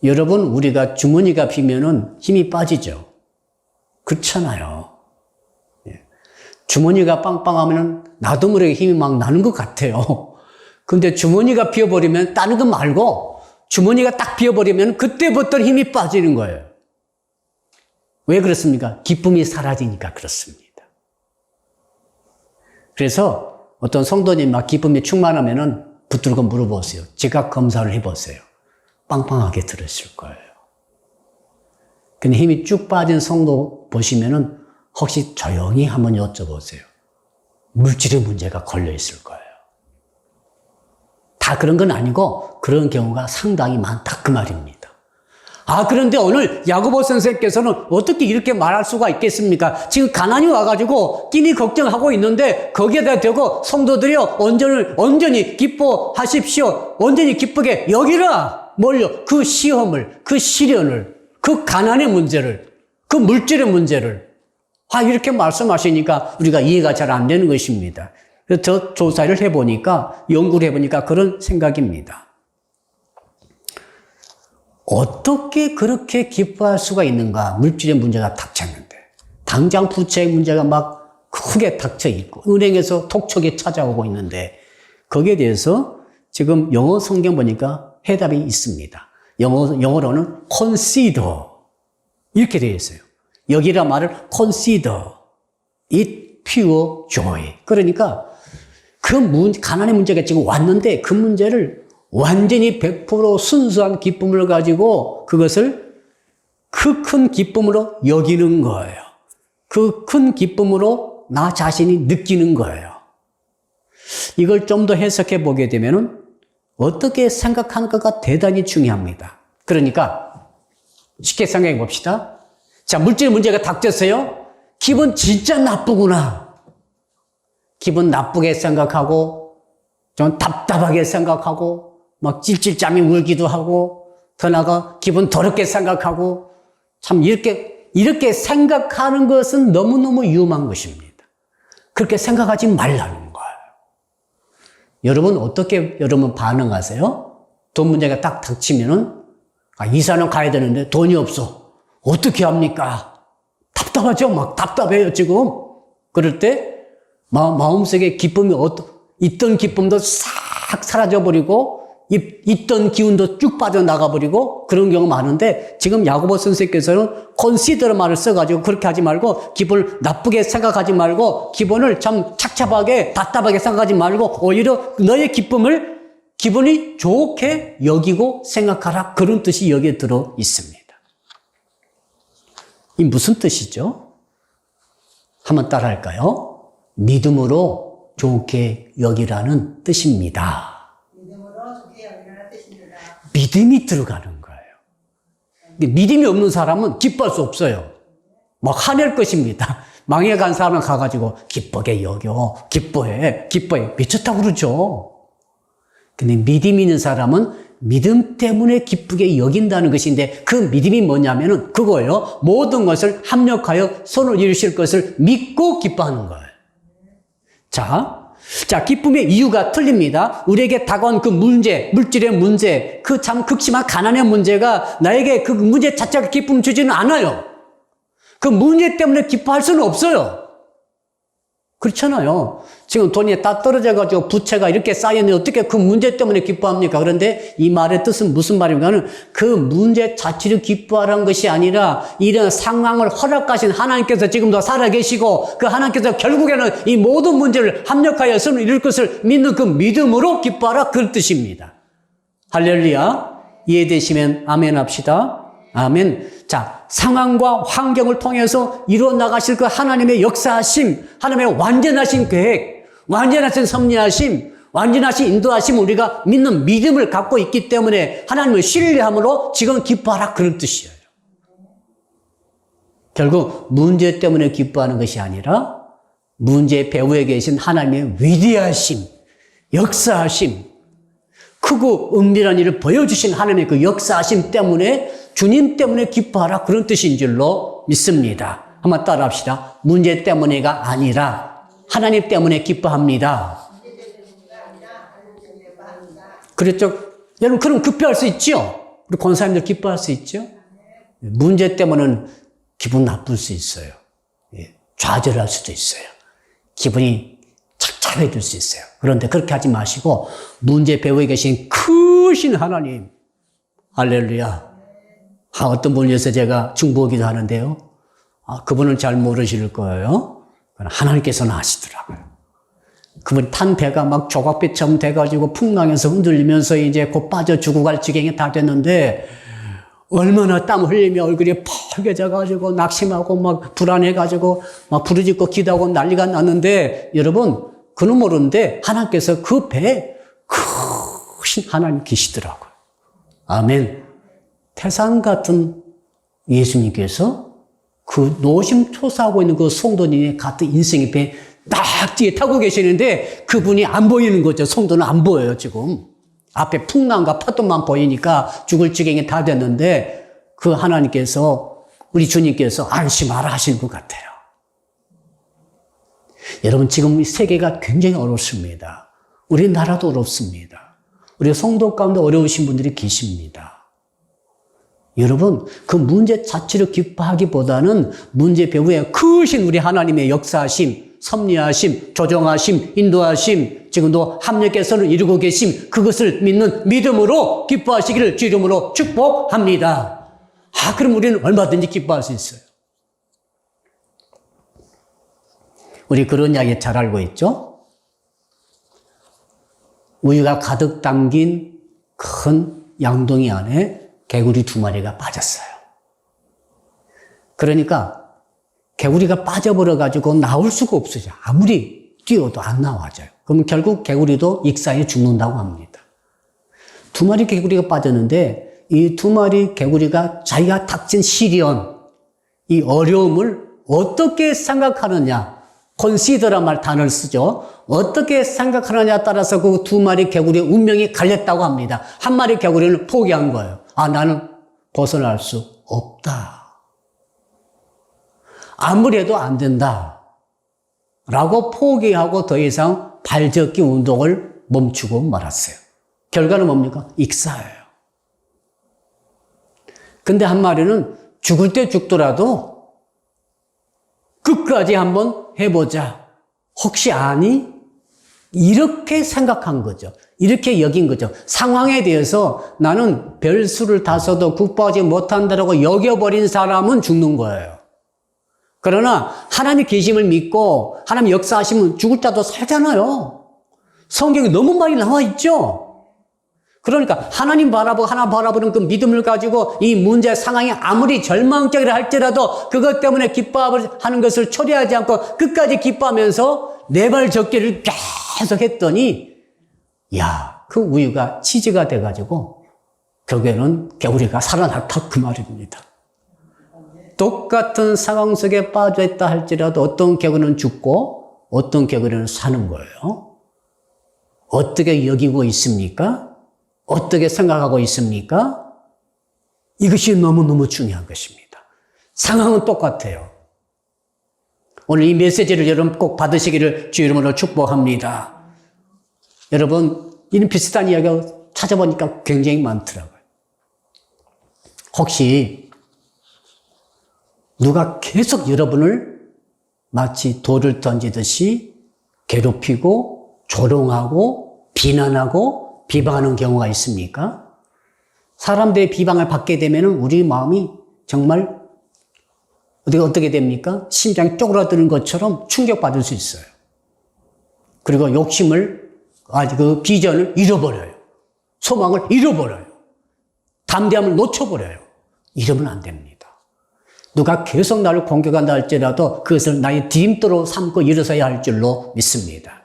Speaker 1: 여러분, 우리가 주머니가 비면은 힘이 빠지죠. 그렇잖아요. 주머니가 빵빵하면 나도 모르게 힘이 막 나는 것 같아요. 근데 주머니가 비어버리면 다른 거 말고 주머니가 딱 비어버리면 그때부터 힘이 빠지는 거예요. 왜 그렇습니까? 기쁨이 사라지니까 그렇습니다. 그래서 어떤 성도님 막 기쁨이 충만하면은 붙들고 물어보세요. 지각 검사를 해보세요. 빵빵하게 들으실 거예요. 근데 힘이 쭉 빠진 성도 보시면은 혹시 조용히 한번 여쭤보세요. 물질의 문제가 걸려 있을 거예요. 다 그런 건 아니고 그런 경우가 상당히 많다 그 말입니다. 그런데 오늘 야고보 선생께서는 어떻게 이렇게 말할 수가 있겠습니까? 지금 가난이 와가지고 끼니 걱정하고 있는데 거기에다 대고 성도들이요 온전히 기뻐하십시오. 온전히 기쁘게 여기라. 뭘요? 그 시험을, 그 시련을, 그 가난의 문제를, 그 물질의 문제를 이렇게 말씀하시니까 우리가 이해가 잘 안 되는 것입니다. 그래서 저 조사를 해보니까, 연구를 해보니까 그런 생각입니다. 어떻게 그렇게 기뻐할 수가 있는가? 물질의 문제가 닥쳤는데. 당장 부채의 문제가 막 크게 닥쳐 있고, 은행에서 톡촉이 찾아오고 있는데, 거기에 대해서 지금 영어 성경 보니까 해답이 있습니다. 영어로는 consider. 이렇게 되어 있어요. 여기라 말을 consider it pure joy. 그러니까 가난의 문제가 지금 왔는데 그 문제를 완전히 100% 순수한 기쁨을 가지고 그것을 그 큰 기쁨으로 여기는 거예요. 그 큰 기쁨으로 나 자신이 느끼는 거예요. 이걸 좀 더 해석해 보게 되면은 어떻게 생각하는가가 대단히 중요합니다. 그러니까 쉽게 생각해 봅시다. 자, 물질 문제가 닥쳤어요. 기분 진짜 나쁘구나. 기분 나쁘게 생각하고 좀 답답하게 생각하고 막 찔찔짬이 울기도 하고 더 나아가 기분 더럽게 생각하고 참 이렇게 생각하는 것은 너무너무 위험한 것입니다. 그렇게 생각하지 말라는 거예요. 여러분 어떻게 여러분 반응하세요? 돈 문제가 딱 닥치면은 이사는 가야 되는데 돈이 없어. 어떻게 합니까? 답답하죠? 막 답답해요 지금. 그럴 때 마음속에 기쁨이 있던 기쁨도 싹 사라져버리고 있던 기운도 쭉 빠져나가버리고 그런 경우 많은데 지금 야고보 선생님께서는 consider 말을 써가지고 그렇게 하지 말고 기분을 나쁘게 생각하지 말고 기분을 참 착잡하게 답답하게 생각하지 말고 오히려 너의 기분이 좋게 여기고 생각하라 그런 뜻이 여기에 들어 있습니다. 이 무슨 뜻이죠? 한번 따라할까요? 믿음으로 좋게 여기라는 뜻입니다.
Speaker 2: 믿음으로 좋게 여기라는 뜻입니다.
Speaker 1: 믿음이 들어가는 거예요. 근데 믿음이 없는 사람은 기뻐할 수 없어요. 막 화낼 것입니다. 망해간 사람은 가가지고 기쁘게 여겨, 기뻐해. 미쳤다고 그러죠. 근데 믿음 있는 사람은 믿음 때문에 기쁘게 여긴다는 것인데 그 믿음이 뭐냐면은 그거예요. 모든 것을 합력하여 선을 이루실 것을 믿고 기뻐하는 거예요. 자, 기쁨의 이유가 틀립니다. 우리에게 다가온 그 문제, 물질의 문제, 그 참 극심한 가난의 문제가 나에게 그 문제 자체가 기쁨 주지는 않아요. 그 문제 때문에 기뻐할 수는 없어요. 그렇잖아요. 지금 돈이 다 떨어져가지고 부채가 이렇게 쌓였는데 어떻게 그 문제 때문에 기뻐합니까? 그런데 이 말의 뜻은 무슨 말인가는 그 문제 자체를 기뻐하라는 것이 아니라 이런 상황을 허락하신 하나님께서 지금도 살아계시고 그 하나님께서 결국에는 이 모든 문제를 합력하여 선을 이룰 것을 믿는 그 믿음으로 기뻐하라 그런 뜻입니다. 할렐루야. 이해되시면 아멘 합시다. 아멘. 자, 상황과 환경을 통해서 이루어 나가실 그 하나님의 역사하심, 하나님의 완전하신 계획, 완전하신 섭리하심, 완전하신 인도하심 우리가 믿는 믿음을 갖고 있기 때문에 하나님을 신뢰함으로 지금 기뻐하라 그런 뜻이에요. 결국 문제 때문에 기뻐하는 것이 아니라 문제 배후에 계신 하나님의 위대하심, 역사하심, 크고 은밀한 일을 보여주신 하나님의 그 역사하심 때문에 주님 때문에 기뻐하라 그런 뜻인 줄로 믿습니다. 한번 따라합시다. 문제 때문에가 아니라 하나님 때문에 기뻐합니다. 그렇죠? 여러분 그럼 기뻐할 수 있죠? 우리 권사님들 기뻐할 수 있죠? 문제 때문에는 기분 나쁠 수 있어요. 좌절할 수도 있어요. 기분이 착잡해질 수 있어요. 그런데 그렇게 하지 마시고 문제 배후에 계신 크신 하나님, 할렐루야. 어떤 분을 위해서 제가 중보기도 하는데요. 그분은 잘 모르실 거예요. 하나님께서는 아시더라고요. 그분 탄 배가 막 조각배처럼 돼가지고 풍랑에서 흔들리면서 이제 곧 빠져 죽어갈 지경이 다 됐는데 얼마나 땀 흘리며 얼굴이 펄개져가지고 낙심하고 막 불안해가지고 막 부르짖고 기도하고 난리가 났는데 여러분 그는 모르는데 하나님께서 그 배에 크신 하나님 계시더라고요. 아멘. 태산 같은 예수님께서 그 노심초사하고 있는 그 성도님의 같은 인생의 배 딱 뒤에 타고 계시는데 그분이 안 보이는 거죠. 성도는 안 보여요, 지금. 앞에 풍랑과 파도만 보이니까 죽을 지경이 다 됐는데 그 하나님께서, 우리 주님께서 안심하라 하시는 것 같아요. 여러분, 지금 세계가 굉장히 어렵습니다. 우리나라도 어렵습니다. 우리 성도 가운데 어려우신 분들이 계십니다. 여러분, 그 문제 자체를 기뻐하기보다는 문제 배후에 크신 우리 하나님의 역사하심, 섭리하심, 조정하심, 인도하심, 지금도 합력해서는 이루고 계심, 그것을 믿는 믿음으로 기뻐하시기를 주 이름으로 축복합니다. 그럼 우리는 얼마든지 기뻐할 수 있어요. 우리 그런 이야기 잘 알고 있죠? 우유가 가득 담긴 큰 양동이 안에 개구리 2마리가 빠졌어요. 그러니까 개구리가 빠져버려가지고 나올 수가 없어요. 아무리 뛰어도 안 나와져요. 그럼 결국 개구리도 익사에 죽는다고 합니다. 2마리 개구리가 빠졌는데 이 2마리 개구리가 자기가 닥친 시련, 이 어려움을 어떻게 생각하느냐, consider란 말 단어를 쓰죠. 어떻게 생각하느냐에 따라서 그 두 마리 개구리의 운명이 갈렸다고 합니다. 한 마리 개구리는 포기한 거예요. 아, 나는 벗어날 수 없다. 아무리 해도 안 된다. 라고 포기하고 더 이상 발젓기 운동을 멈추고 말았어요. 결과는 뭡니까? 익사예요. 근데 한 마리는 죽을 때 죽더라도 끝까지 한번 해보자. 혹시 아니? 이렇게 생각한 거죠. 이렇게 여긴 거죠. 상황에 대해서 나는 별수를 다 써도 극복하지 못한다라고 여겨버린 사람은 죽는 거예요. 그러나 하나님의 계심을 믿고 하나님 역사하시면 죽을 자도 살잖아요. 성경에 너무 많이 나와 있죠. 그러니까 하나님 바라보는 그 믿음을 가지고 이 문제 상황이 아무리 절망적이라 할지라도 그것 때문에 기뻐하는 것을 초래하지 않고 끝까지 기뻐하면서 네 발 적기를 계속 했더니 그 우유가 치즈가 돼가지고 결국에는 개구리가 살아났다 그 말입니다. 똑같은 상황 속에 빠져있다 할지라도 어떤 개구리는 죽고 어떤 개구리는 사는 거예요. 어떻게 여기고 있습니까? 어떻게 생각하고 있습니까? 이것이 너무너무 중요한 것입니다. 상황은 똑같아요. 오늘 이 메시지를 여러분 꼭 받으시기를 주 이름으로 축복합니다. 여러분, 이런 비슷한 이야기가 찾아보니까 굉장히 많더라고요. 혹시 누가 계속 여러분을 마치 돌을 던지듯이 괴롭히고 조롱하고 비난하고 비방하는 경우가 있습니까? 사람들의 비방을 받게 되면 우리 마음이 정말 어떻게 됩니까? 심장이 쪼그라드는 것처럼 충격받을 수 있어요. 그리고 욕심을, 그 비전을 잃어버려요. 소망을 잃어버려요. 담대함을 놓쳐버려요. 이러면 안 됩니다. 누가 계속 나를 공격한다 할지라도 그것을 나의 디딤돌로 삼고 일어서야 할 줄로 믿습니다.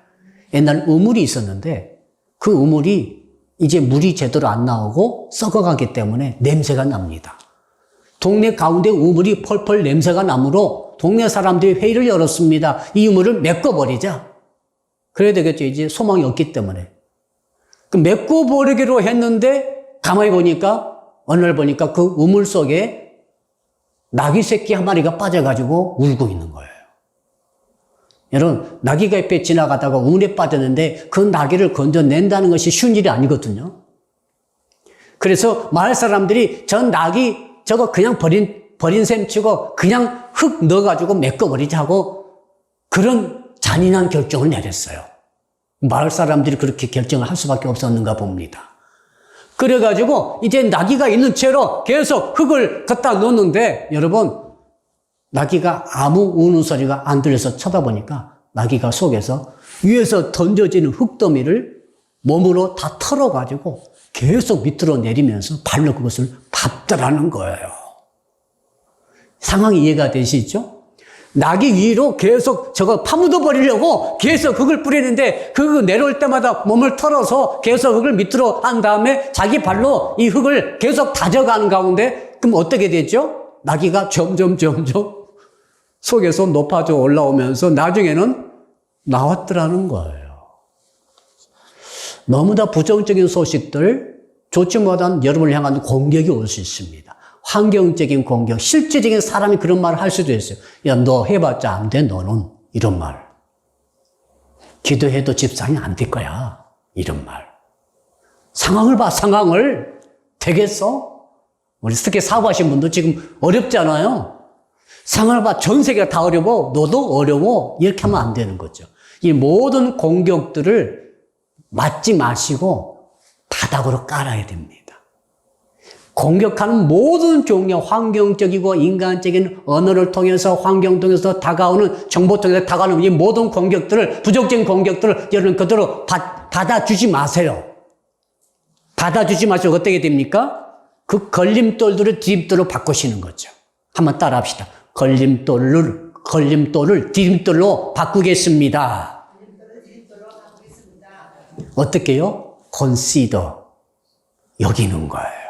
Speaker 1: 옛날 우물이 있었는데 그 우물이 이제 물이 제대로 안 나오고 썩어가기 때문에 냄새가 납니다. 동네 가운데 우물이 펄펄 냄새가 나므로 동네 사람들이 회의를 열었습니다. 이 우물을 메꿔버리자. 그래야 되겠죠. 이제 소망이 없기 때문에. 그 메꿔버리기로 했는데 가만히 보니까 어느 날 보니까 그 우물 속에 나귀 새끼 한 마리가 빠져가지고 울고 있는 거예요. 여러분, 나귀가 옆에 지나가다가 우물에 빠졌는데 그 나귀를 건져낸다는 것이 쉬운 일이 아니거든요. 그래서 마을 사람들이 저 나귀 저거 그냥 버린 셈 치고 그냥 흙 넣어가지고 메꿔버리자고 그런 잔인한 결정을 내렸어요. 마을 사람들이 그렇게 결정을 할 수밖에 없었는가 봅니다. 그래가지고 이제 나귀가 있는 채로 계속 흙을 갖다 놓는데 여러분, 나귀가 아무 우는 소리가 안 들려서 쳐다보니까 나귀가 속에서 위에서 던져지는 흙더미를 몸으로 다 털어가지고 계속 밑으로 내리면서 발로 그것을 밟더라는 거예요. 상황이 이해가 되시죠? 나귀 위로 계속 저거 파묻어 버리려고 계속 흙을 뿌리는데 그 내려올 때마다 몸을 털어서 계속 흙을 밑으로 한 다음에 자기 발로 이 흙을 계속 다져가는 가운데 그럼 어떻게 되죠? 나귀가 점점 속에서 높아져 올라오면서 나중에는 나왔더라는 거예요. 너무나 부정적인 소식들, 좋지 못한 여러분을 향한 공격이 올 수 있습니다. 환경적인 공격, 실제적인 사람이 그런 말을 할 수도 있어요. 야, 너 해봤자 안 돼, 너는. 이런 말. 기도해도 집상이 안 될 거야. 이런 말. 상황을 봐, 상황을. 되겠어? 우리 특히 사고하신 분도 지금 어렵잖아요. 상황을 봐, 전 세계가 다 어려워. 너도 어려워. 이렇게 하면 안 되는 거죠. 이 모든 공격들을 맞지 마시고 바닥으로 깔아야 됩니다. 공격하는 모든 종류, 환경적이고 인간적인 언어를 통해서 환경 통해서 다가오는 정보 통해서 다가오는 이 모든 공격들을, 부정적인 공격들을 여러분 그대로 받아주지 마세요. 받아주지 마시고 어떻게 됩니까? 그 걸림돌들을 디딤돌로 바꾸시는 거죠. 한번 따라 합시다. 걸림돌을 디딤돌로 바꾸겠습니다. 어떻게요? consider. 여기는 거예요.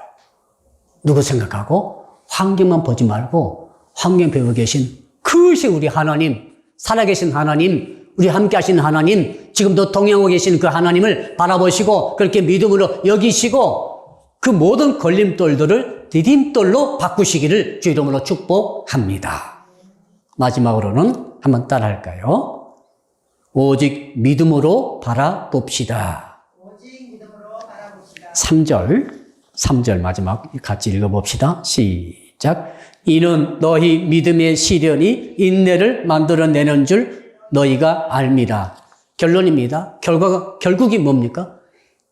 Speaker 1: 누구 생각하고 환경만 보지 말고 환경 배우고 계신 그것이 우리 하나님 살아계신 하나님, 우리 함께 하시는 하나님, 지금도 동행하고 계신 그 하나님을 바라보시고 그렇게 믿음으로 여기시고 그 모든 걸림돌들을 디딤돌로 바꾸시기를 주 이름으로 축복합니다. 마지막으로는 한번 따라할까요? 오직 믿음으로 바라봅시다.
Speaker 2: 오직 믿음으로 바라봅시다.
Speaker 1: 3절 마지막 같이 읽어봅시다. 시작. 이는 너희 믿음의 시련이 인내를 만들어내는 줄 너희가 알미라. 결론입니다. 결국이 뭡니까?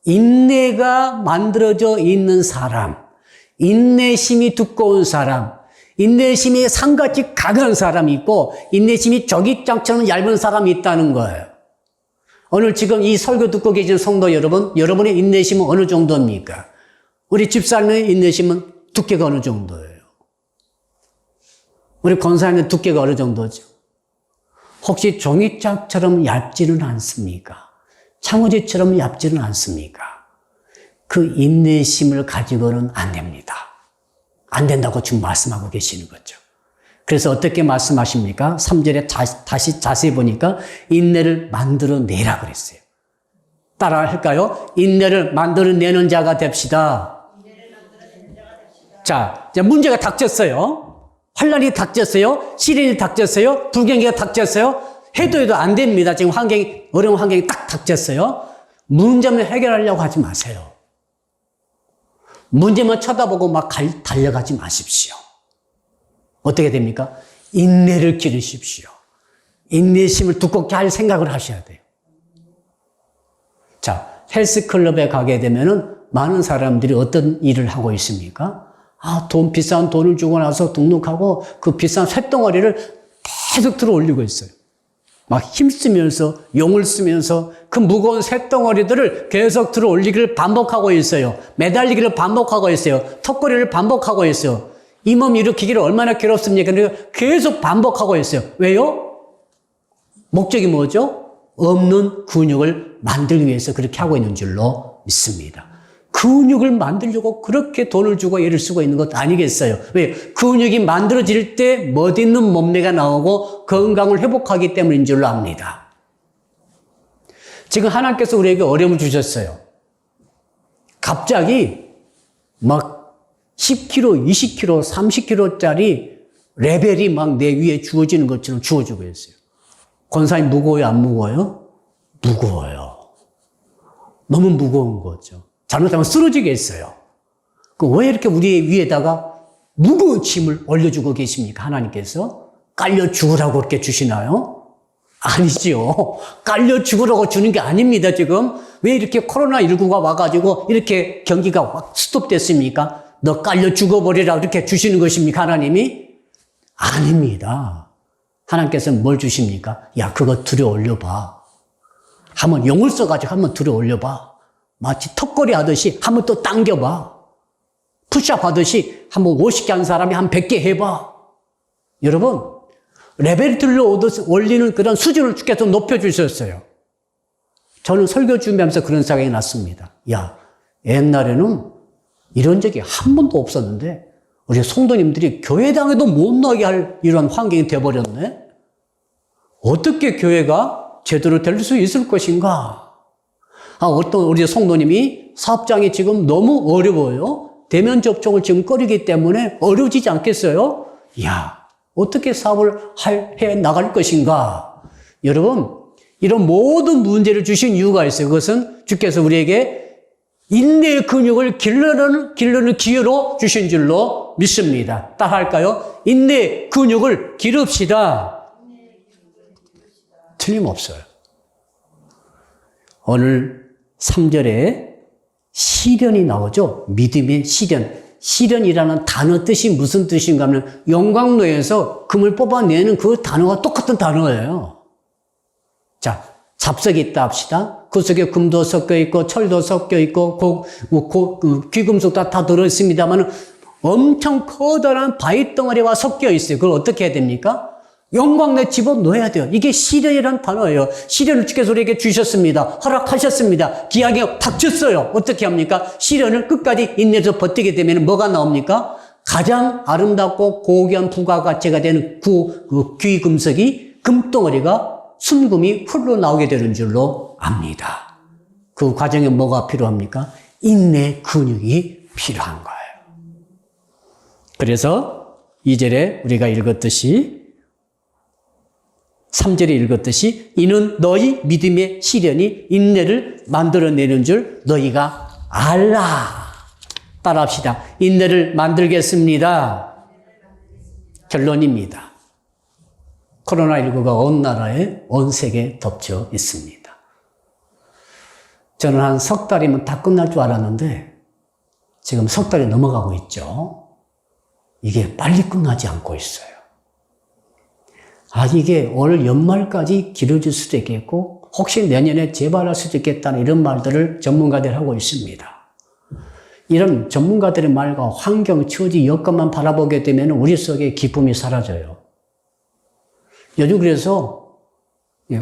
Speaker 1: 인내가 만들어져 있는 사람, 인내심이 두꺼운 사람, 인내심이 산같이 강한 사람이 있고 인내심이 조깃장처럼 얇은 사람이 있다는 거예요. 오늘 지금 이 설교 듣고 계신 성도 여러분, 여러분의 인내심은 어느 정도입니까? 우리 집사님의 인내심은 두께가 어느 정도예요? 우리 권사님의 두께가 어느 정도죠? 혹시 종이짝처럼 얇지는 않습니까? 창호지처럼 얇지는 않습니까? 그 인내심을 가지고는 안 됩니다. 안 된다고 지금 말씀하고 계시는 거죠. 그래서 어떻게 말씀하십니까? 3절에 다시 자세히 보니까 인내를 만들어내라 그랬어요. 따라 할까요? 인내를 만들어내는 자가 됩시다. 자, 이제 문제가 닥쳤어요. 환란이 닥쳤어요. 시련이 닥쳤어요. 불경기가 닥쳤어요. 해도 안 됩니다. 지금 어려운 환경이 딱 닥쳤어요. 문제만 해결하려고 하지 마세요. 문제만 쳐다보고 막 달려가지 마십시오. 어떻게 됩니까? 인내를 기르십시오. 인내심을 두껍게 할 생각을 하셔야 돼요. 자, 헬스클럽에 가게 되면은 많은 사람들이 어떤 일을 하고 있습니까? 비싼 돈을 주고 나서 등록하고 그 비싼 쇳덩어리를 계속 들어 올리고 있어요. 막 힘쓰면서, 용을 쓰면서 그 무거운 쇳덩어리들을 계속 들어 올리기를 반복하고 있어요. 매달리기를 반복하고 있어요. 턱걸이를 반복하고 있어요. 이 몸 일으키기를 얼마나 괴롭습니까? 그러니까 계속 반복하고 있어요. 왜요? 목적이 뭐죠? 없는 근육을 만들기 위해서 그렇게 하고 있는 줄로 믿습니다. 근육을 만들려고 그렇게 돈을 주고 애를 쓰고 있는 것 아니겠어요? 왜? 근육이 만들어질 때 멋있는 몸매가 나오고 건강을 회복하기 때문인 줄로 압니다. 지금 하나님께서 우리에게 어려움을 주셨어요. 갑자기 막 10kg, 20kg, 30kg짜리 레벨이 막 내 위에 주어지는 것처럼 주어지고 있어요. 권사님 무거워요? 안 무거워요? 무거워요. 너무 무거운 거죠. 잘못하면 쓰러지겠어요. 왜 이렇게 우리 위에다가 무거운 짐을 올려주고 계십니까? 하나님께서 깔려 죽으라고 그렇게 주시나요? 아니지요. 깔려 죽으라고 주는 게 아닙니다, 지금. 왜 이렇게 코로나19가 와가지고 이렇게 경기가 확 스톱됐습니까? 너 깔려 죽어버리라 이렇게 주시는 것입니까, 하나님이? 아닙니다. 하나님께서는 뭘 주십니까? 야, 그거 들여 올려봐. 한번 용을 써가지고 한번 들여 올려봐. 마치 턱걸이 하듯이 한번 또 당겨봐. 푸시업 하듯이 한번 50개 한 사람이 한 100개 해봐. 여러분, 레벨을 들러 올리는 그런 수준을 주께서 높여주셨어요. 저는 설교 준비하면서 그런 생각이 났습니다. 야, 옛날에는 이런 적이 한 번도 없었는데 우리 성도님들이 교회당에도 못 나게 할 이런 환경이 되어버렸네. 어떻게 교회가 제대로 될 수 있을 것인가? 어떤 우리 성도님이 사업장이 지금 너무 어려워요. 대면 접촉을 지금 꺼리기 때문에 어려워지지 않겠어요? 이야, 어떻게 사업을 해 나갈 것인가? 여러분, 이런 모든 문제를 주신 이유가 있어요. 그것은 주께서 우리에게 인내의 근육을 기르는 기회로 주신 줄로 믿습니다. 따라할까요? 인내의 근육을 기릅시다. 틀림없어요. 오늘 3절에 시련이 나오죠. 믿음의 시련. 시련이라는 단어 뜻이 무슨 뜻인가 하면 영광로에서 금을 뽑아내는 그 단어가 똑같은 단어예요. 자, 잡석이 있다 합시다. 그 속에 금도 섞여 있고 철도 섞여 있고 귀금속도 다 들어있습니다만 엄청 커다란 바위덩어리와 섞여 있어요. 그걸 어떻게 해야 됩니까? 영광내 집어넣어야 돼요. 이게 시련이라는 단어예요. 시련을 주께서 우리에게 주셨습니다. 허락하셨습니다. 기약이 닥쳤어요. 어떻게 합니까? 시련을 끝까지 인내해서 버티게 되면 뭐가 나옵니까? 가장 아름답고 고귀한 부가가치가 되는 귀금속이 금덩어리가 순금이 흘러나오게 되는 줄로 압니다. 그 과정에 뭐가 필요합니까? 인내 근육이 필요한 거예요. 그래서 2절에 우리가 읽었듯이 3절에 읽었듯이 이는 너희 믿음의 시련이 인내를 만들어내는 줄 너희가 알라. 따라합시다. 인내를 만들겠습니다. 결론입니다. 코로나19가 온 나라에 온 세계에 덮쳐 있습니다. 저는 한 석 달이면 다 끝날 줄 알았는데 지금 석 달이 넘어가고 있죠. 이게 빨리 끝나지 않고 있어요. 이게 올 연말까지 길어질 수도 있겠고 혹시 내년에 재발할 수도 있겠다는 이런 말들을 전문가들이 하고 있습니다. 이런 전문가들의 말과 환경, 처지, 여건만 바라보게 되면 우리 속에 기쁨이 사라져요. 요즘 그래서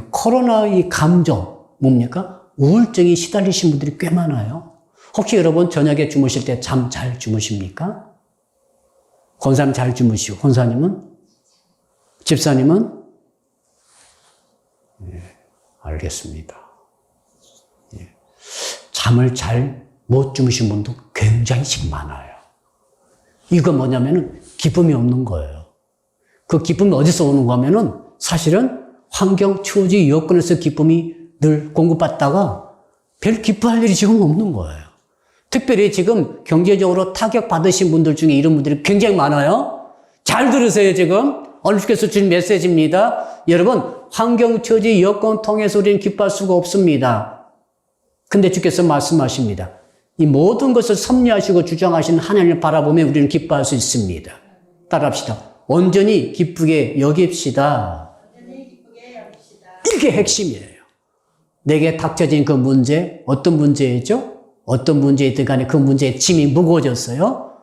Speaker 1: 코로나의 감정, 뭡니까? 우울증이 시달리신 분들이 꽤 많아요. 혹시 여러분 저녁에 주무실 때 잠 잘 주무십니까? 권사님 잘 주무시고, 권사님은? 집사님은? 예, 알겠습니다. 예. 잠을 잘 못 주무신 분도 굉장히 많아요. 이거 뭐냐면은 기쁨이 없는 거예요. 그 기쁨이 어디서 오는 거냐면은 사실은 환경, 처지, 여건에서 기쁨이 늘 공급받다가 별 기뻐할 일이 지금 없는 거예요. 특별히 지금 경제적으로 타격받으신 분들 중에 이런 분들이 굉장히 많아요. 잘 들으세요, 지금. 오늘 주께서 주신 메시지입니다. 여러분, 환경, 처지, 여건 통해서 우리는 기뻐할 수가 없습니다. 근데 주께서 말씀하십니다. 이 모든 것을 섭리하시고 주장하신 하나님을 바라보면 우리는 기뻐할 수 있습니다. 따라합시다. 온전히 기쁘게 여깁시다. 이게 핵심이에요. 내게 닥쳐진 그 문제, 어떤 문제이죠? 어떤 문제이든 간에 그 문제의 짐이 무거워졌어요.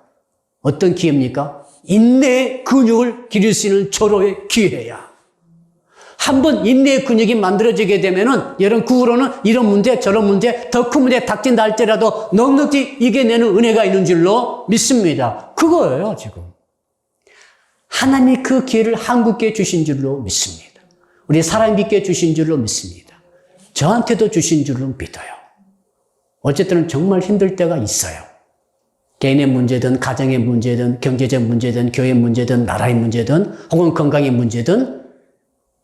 Speaker 1: 어떤 기회입니까? 인내의 근육을 기를 수 있는 절호의 기회야. 한번 인내의 근육이 만들어지게 되면은 여러분 그 후로는 이런 문제 저런 문제 더 큰 문제 닥친다 할지라도 넉넉히 이겨내는 은혜가 있는 줄로 믿습니다. 그거예요 지금. 하나님이 그 기회를 한국께 주신 줄로 믿습니다. 우리 사람에게 주신 줄로 믿습니다. 저한테도 주신 줄로 믿어요. 어쨌든 정말 힘들 때가 있어요. 개인의 문제든 가정의 문제든 경제적 문제든 교회 문제든 나라의 문제든 혹은 건강의 문제든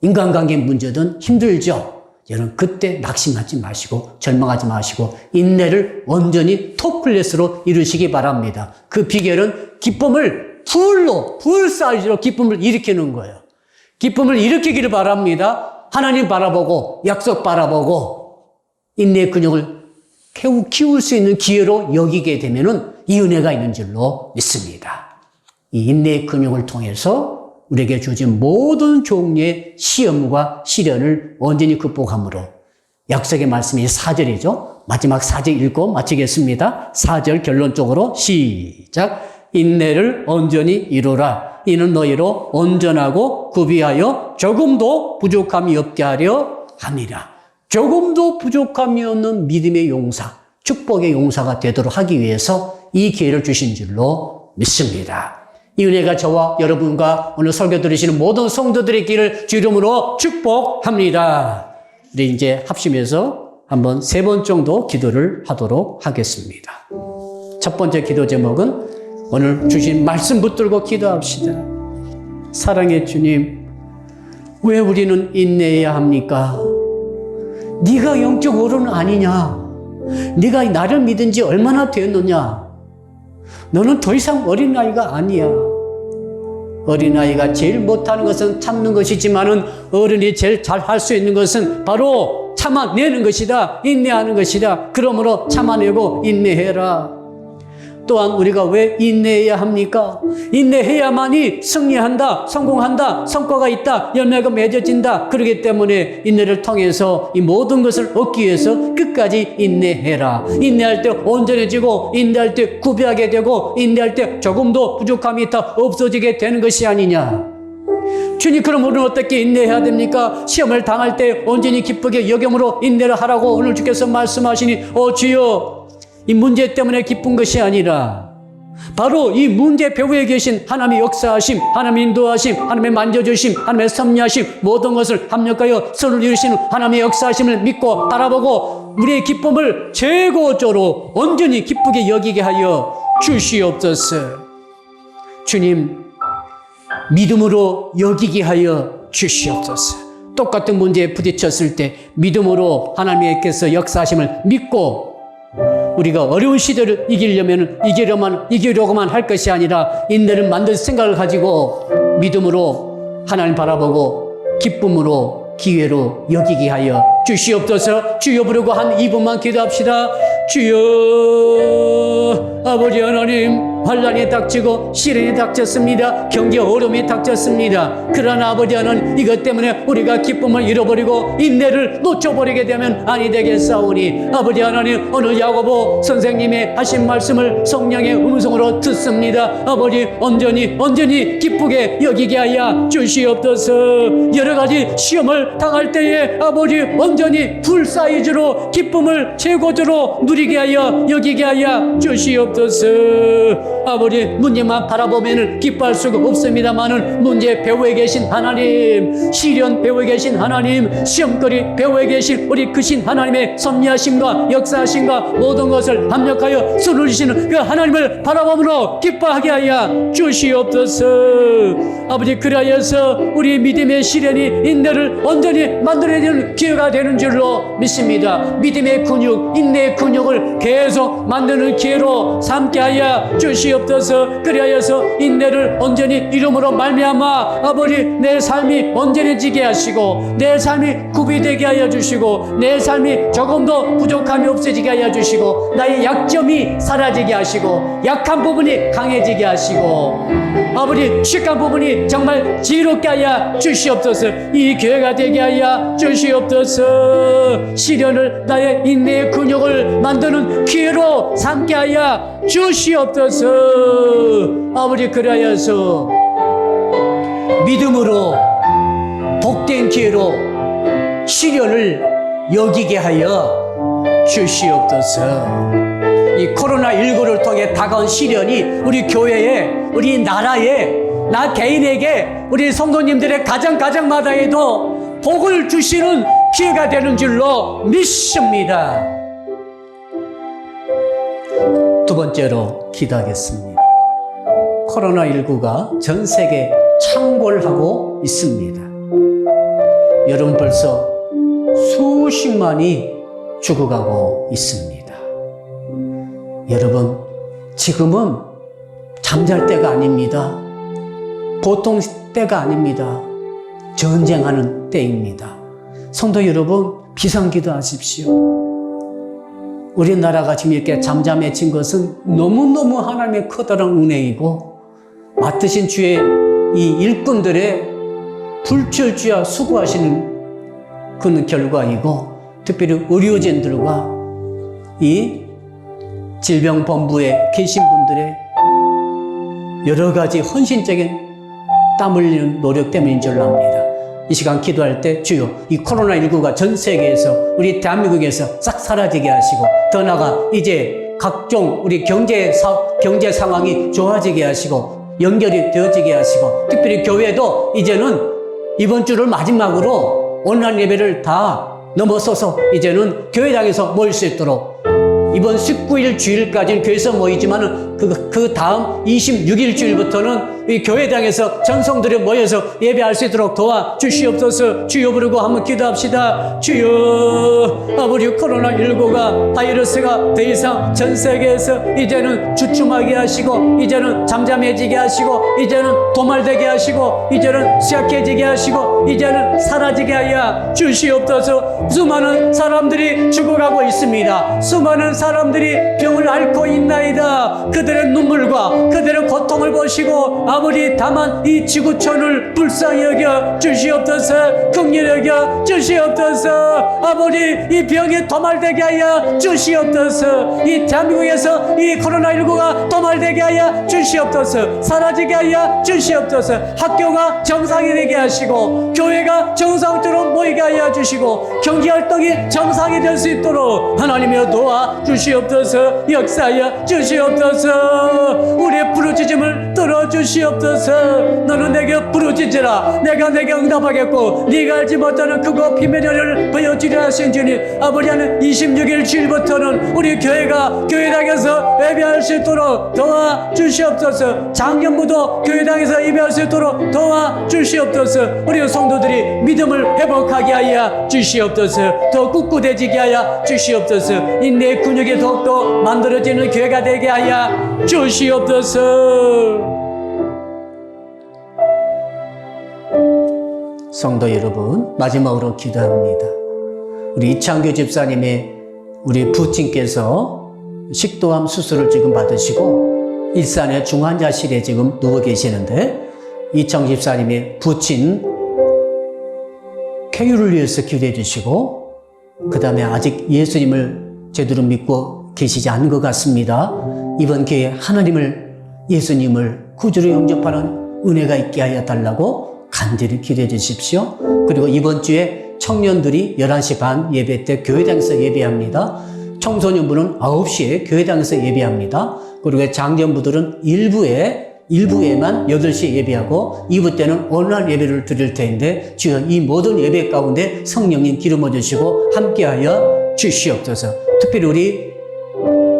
Speaker 1: 인간관계의 문제든 힘들죠. 여러분 그때 낙심하지 마시고 절망하지 마시고 인내를 온전히 톱클래스로 이루시기 바랍니다. 그 비결은 기쁨을 풀 사이즈로 기쁨을 일으키는 거예요. 기쁨을 일으키기를 바랍니다. 하나님 바라보고 약속 바라보고 인내의 근육을 키울 수 있는 기회로 여기게 되면은 이 은혜가 있는 줄로 믿습니다. 이 인내의 근육을 통해서 우리에게 주어진 모든 종류의 시험과 시련을 온전히 극복함으로 약속의 말씀이 4절이죠. 마지막 4절 읽고 마치겠습니다. 4절 결론적으로 시작. 인내를 온전히 이루라. 이는 너희로 온전하고 구비하여 조금도 부족함이 없게 하려 함이라. 조금도 부족함이 없는 믿음의 용사, 축복의 용사가 되도록 하기 위해서 이 기회를 주신 줄로 믿습니다. 이 은혜가 저와 여러분과 오늘 설교 들으시는 모든 성도들의 길을 주 이름으로 축복합니다. 우리 이제 합심해서 한번 3번 정도 기도를 하도록 하겠습니다. 첫 번째 기도 제목은 오늘 주신 말씀 붙들고 기도합시다. 사랑의 주님, 왜 우리는 인내해야 합니까? 네가 영적 어른 아니냐? 네가 나를 믿은 지 얼마나 되었느냐? 너는 더 이상 어린아이가 아니야. 어린아이가 제일 못하는 것은 참는 것이지만은 어른이 제일 잘할 수 있는 것은 바로 참아내는 것이다. 인내하는 것이다. 그러므로 참아내고 인내해라. 또한 우리가 왜 인내해야 합니까? 인내해야만이 승리한다, 성공한다, 성과가 있다, 열매가 맺어진다. 그렇기 때문에 인내를 통해서 이 모든 것을 얻기 위해서 끝까지 인내해라. 인내할 때 온전해지고 인내할 때 구비하게 되고 인내할 때 조금도 부족함이 다 없어지게 되는 것이 아니냐. 주님, 그럼 우리는 어떻게 인내해야 됩니까? 시험을 당할 때 온전히 기쁘게 여김으로 인내를 하라고 오늘 주께서 말씀하시니 주여, 이 문제 때문에 기쁜 것이 아니라 바로 이 문제 배후에 계신 하나님의 역사하심, 하나님의 인도하심, 하나님의 만져주심, 하나님의 섭리하심, 모든 것을 합력하여 선을 이루시는 하나님의 역사하심을 믿고 바라보고 우리의 기쁨을 최고조로 온전히 기쁘게 여기게 하여 주시옵소서. 주님, 믿음으로 여기게 하여 주시옵소서. 똑같은 문제에 부딪혔을 때 믿음으로 하나님께서 역사하심을 믿고 우리가 어려운 시대를 이기려고만 할 것이 아니라 인내를 만들 생각을 가지고 믿음으로 하나님 바라보고 기쁨으로 기회로 여기게 하여 주시옵소서. 주여 부르고 한 2분만 기도합시다. 주여, 아버지 하나님, 환난이 닥치고 시련이 닥쳤습니다. 경제 어려움이 닥쳤습니다. 그러나 아버지 하나님, 이것 때문에 우리가 기쁨을 잃어버리고 인내를 놓쳐버리게 되면 아니 되겠사오니 아버지 하나님, 오늘 야고보 선생님의 하신 말씀을 성령의 음성으로 듣습니다. 아버지, 온전히 기쁘게 여기게 하여 주시옵소서. 여러 가지 시험을 당할 때에 아버지 온전히 풀 사이즈로 기쁨을 최고조로 누리게 하여 여기게 하여 주시옵소서. 아버지, 문제만 바라보면 기뻐할 수가 없습니다만은 문제 배후에 계신 하나님, 시련 배후에 계신 하나님, 시험거리 배후에 계신 우리 크신 하나님의 섭리하심과 역사하심과 모든 것을 합력하여 수르시는 그 하나님을 바라보므로 기뻐하게 하여 주시옵소서. 아버지, 그리하여서 우리 믿음의 시련이 인내를 온전히 만들어내는 기회가 되는 줄로 믿습니다. 믿음의 근육, 인내의 근육을 계속 만드는 기회로 삼게 하여 주시옵소서. 그리하여서 인내를 온전히 이름으로 말미암아 아버지, 내 삶이 온전해지게 하시고 내 삶이 구비되게 하여 주시고 내 삶이 조금도 부족함이 없어지게 하여 주시고 나의 약점이 사라지게 하시고 약한 부분이 강해지게 하시고 아버지, 취약한 부분이 정말 지혜롭게 하여 주시옵소서. 이 교회가 되게 하여 주시옵소서. 시련을 나의 인내의 근육을 만드는 기회로 삼게 하여 주시옵소서. 아버지, 그리하여서 믿음으로 복된 기회로 시련을 여기게 하여 주시옵소서. 이 코로나19를 통해 다가온 시련이 우리 교회에, 우리 나라에, 나 개인에게, 우리 성도님들의 가정마다에도 복을 주시는 기회가 되는 줄로 믿습니다. 두 번째로 기도하겠습니다. 코로나19가 전 세계 창궐하고 있습니다. 여러분, 벌써 수십만이 죽어가고 있습니다. 여러분, 지금은 잠잘 때가 아닙니다. 보통 때가 아닙니다. 전쟁하는 때입니다. 성도 여러분, 비상기도 하십시오. 우리나라가 지금 이렇게 잠잠해진 것은 너무너무 하나님의 커다란 은혜이고 맡으신 주의 이 일꾼들의 불철주야 수고하시는 그런 결과이고, 특별히 의료진들과 이 질병본부에 계신 분들의 여러 가지 헌신적인 땀 흘리는 노력 때문인 줄 압니다. 이 시간 기도할 때 주여, 이 코로나19가 전 세계에서 우리 대한민국에서 싹 사라지게 하시고 더 나아가 이제 각종 우리 경제 상황이 좋아지게 하시고 연결이 되어지게 하시고, 특별히 교회도 이제는 이번 주를 마지막으로 온라인 예배를 다 넘어서서 이제는 교회당에서 모일 수 있도록, 이번 19일 주일까지는 교회에서 모이지만은 그 다음 26일 주일부터는 이 교회당에서 전성들이 모여서 예배할 수 있도록 도와주시옵소서. 주여 부르고 한번 기도합시다. 주여, 아버지, 코로나19가 바이러스가 더 이상 전 세계에서 이제는 주춤하게 하시고 이제는 잠잠해지게 하시고 이제는 도말되게 하시고 이제는 쇠약해지게 하시고 이제는 사라지게 하여 주시옵소서. 수많은 사람들이 죽어가고 있습니다. 수많은 사람들이 병을 앓고 있나이다. 그들의 눈물과 그들의 고통을 보시고 아버지, 다만 이 지구촌을 불쌍히 여겨 주시옵소서. 긍휼히 여겨 주시옵소서. 아버지, 이 병이 도말되게 하여 주시옵소서. 이 대한민국에서 이 코로나19가 도말되게 하여 주시옵소서. 사라지게 하여 주시옵소서. 학교가 정상이 되게 하시고 교회가 정상적으로 모이게 하여 주시고 경제활동이 정상이 될 수 있도록 하나님이여 도와 주시옵소서. 역사하여 주시옵소서. 우리 주시옵소서. 너는 내게 부르짖으라 내가 내게 응답하겠고 네가 알지 못하는 크고 비밀의 일을 보여주려 하신 주님, 아버지 하나님 26일 주일부터는 우리 교회가 교회당에서 예배할 수 있도록 도와주시옵소서. 작년부터 교회당에서 예배할 수 있도록 도와주시옵소서. 우리 성도들이 믿음을 회복하게 하여 주시옵소서. 더 굳건해지게 하여 주시옵소서. 인내의 근육이 더욱더 만들어지는 교회가 되게 하여 주시옵소서. 성도 여러분, 마지막으로 기도합니다. 우리 이창규 집사님의 우리 부친께서 식도암 수술을 지금 받으시고 일산의 중환자실에 지금 누워 계시는데, 이창규 집사님의 부친 쾌유를 위해서 기도해 주시고, 그 다음에 아직 예수님을 제대로 믿고 계시지 않은 것 같습니다. 이번 기회에 하나님을, 예수님을 구주로 영접하는 은혜가 있게 하여 달라고 간절히 기도해 주십시오. 그리고 이번 주에 청년들이 11시 반 예배 때 교회당에서 예배합니다. 청소년부는 9시에 교회당에서 예배합니다. 그리고 장년부들은 일부에만 8시에 예배하고 2부 때는 온라인 예배를 드릴 텐데, 주여 이 모든 예배 가운데 성령님 기름어 주시고 함께하여 주시옵소서. 특별히 우리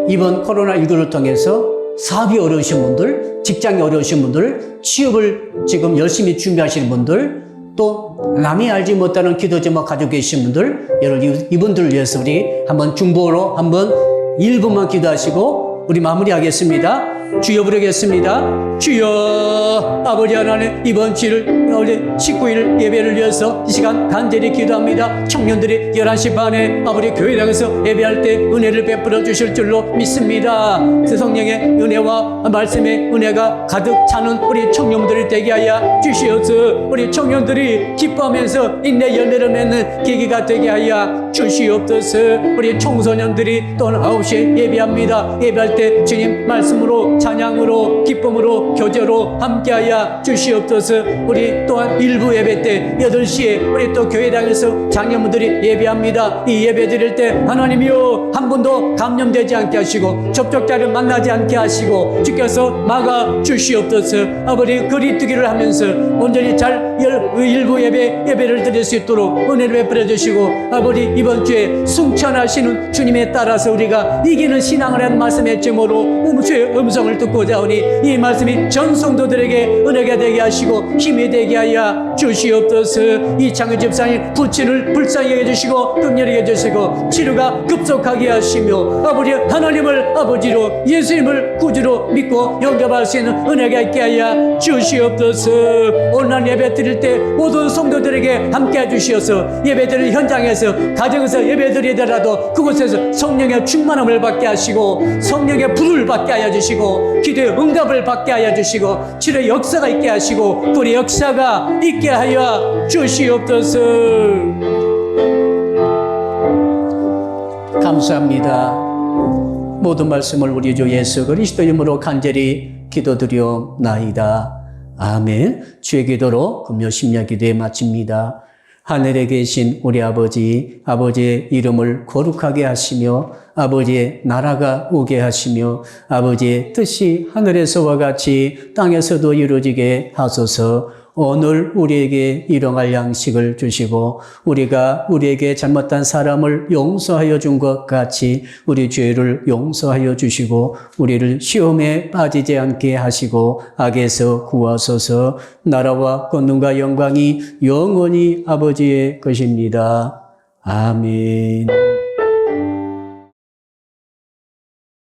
Speaker 1: 이번 코로나19를 통해서 사업이 어려우신 분들, 직장이 어려우신 분들, 취업을 지금 열심히 준비하시는 분들, 또 남이 알지 못하는 기도 제목 가지고 계신 분들, 여러분 이분들을 위해서 우리 한번 중보로 한번 1분만 기도하시고 우리 마무리하겠습니다. 주여 부르겠습니다. 주여, 아버지 하나님, 이번 주일 19일 예배를 위해서 이 시간 간절히 기도합니다. 청년들이 11시 반에 아버지 교회당에서 예배할 때 은혜를 베풀어 주실 줄로 믿습니다. 그 성령의 은혜와 말씀의 은혜가 가득 차는 우리 청년들이 되게 하여 주시옵소서. 우리 청년들이 기뻐하면서 인내 열매를 맺는 계기가 되게 하여 주시옵소서. 우리 청소년들이 또는 9시에 예배합니다. 예배할 때 주님 말씀으로, 찬양으로, 기쁨으로, 교제로 함께하여 주시옵소서. 우리 또한 일부 예배 때 8시에 우리 또 교회당에서 장년분들이 예배합니다. 이 예배 드릴 때 하나님이여, 한 분도 감염되지 않게 하시고 접촉자를 만나지 않게 하시고 주께서 막아 주시옵소서. 아버지 거리두기를 하면서 온전히 잘 일부 예배를 드릴 수 있도록 은혜를 베풀어 주시고, 아버지 이번 주에 승천하시는 주님에 따라서 우리가 이기는 신앙을 하는 말씀의 제목으로 주의 음성을 듣고자 하니 이 말씀이 전 성도들에게 은혜가 되게 하시고 힘이 되게 하여 주시옵소서. 이창규 집사님 부친을 불쌍히 해주시고 긍휼히 해주시고 치료가 급속하게 하시며, 아버지 하나님을 아버지로, 예수님을 구주로 믿고 영접할 수 있는 은혜가 있게 하여 주시옵소서. 온라인 예배 드릴 때 모든 성도들에게 함께 해주시어서 예배 드릴 현장에서, 가정에서 예배 드리더라도 그곳에서 성령의 충만함을 받게 하시고 성령의 불을 받게 하여 주시고 기도의 응답을 받게 하여 주시고 치료의 역사가 있게 하시고 불의 역사가 있게 하여 주시옵소서. 감사합니다. 모든 말씀을 우리 주 예수 그리스도 이름으로 간절히 기도드려나이다. 아멘. 주의 기도로 금요 심야 기도에 마칩니다. 하늘에 계신 우리 아버지, 아버지의 이름을 거룩하게 하시며 아버지의 나라가 오게 하시며 아버지의 뜻이 하늘에서와 같이 땅에서도 이루어지게 하소서. 오늘 우리에게 일용할 양식을 주시고 우리가 우리에게 잘못한 사람을 용서하여 준 것 같이 우리 죄를 용서하여 주시고 우리를 시험에 빠지지 않게 하시고 악에서 구하소서. 나라와 권능과 영광이 영원히 아버지의 것입니다. 아멘.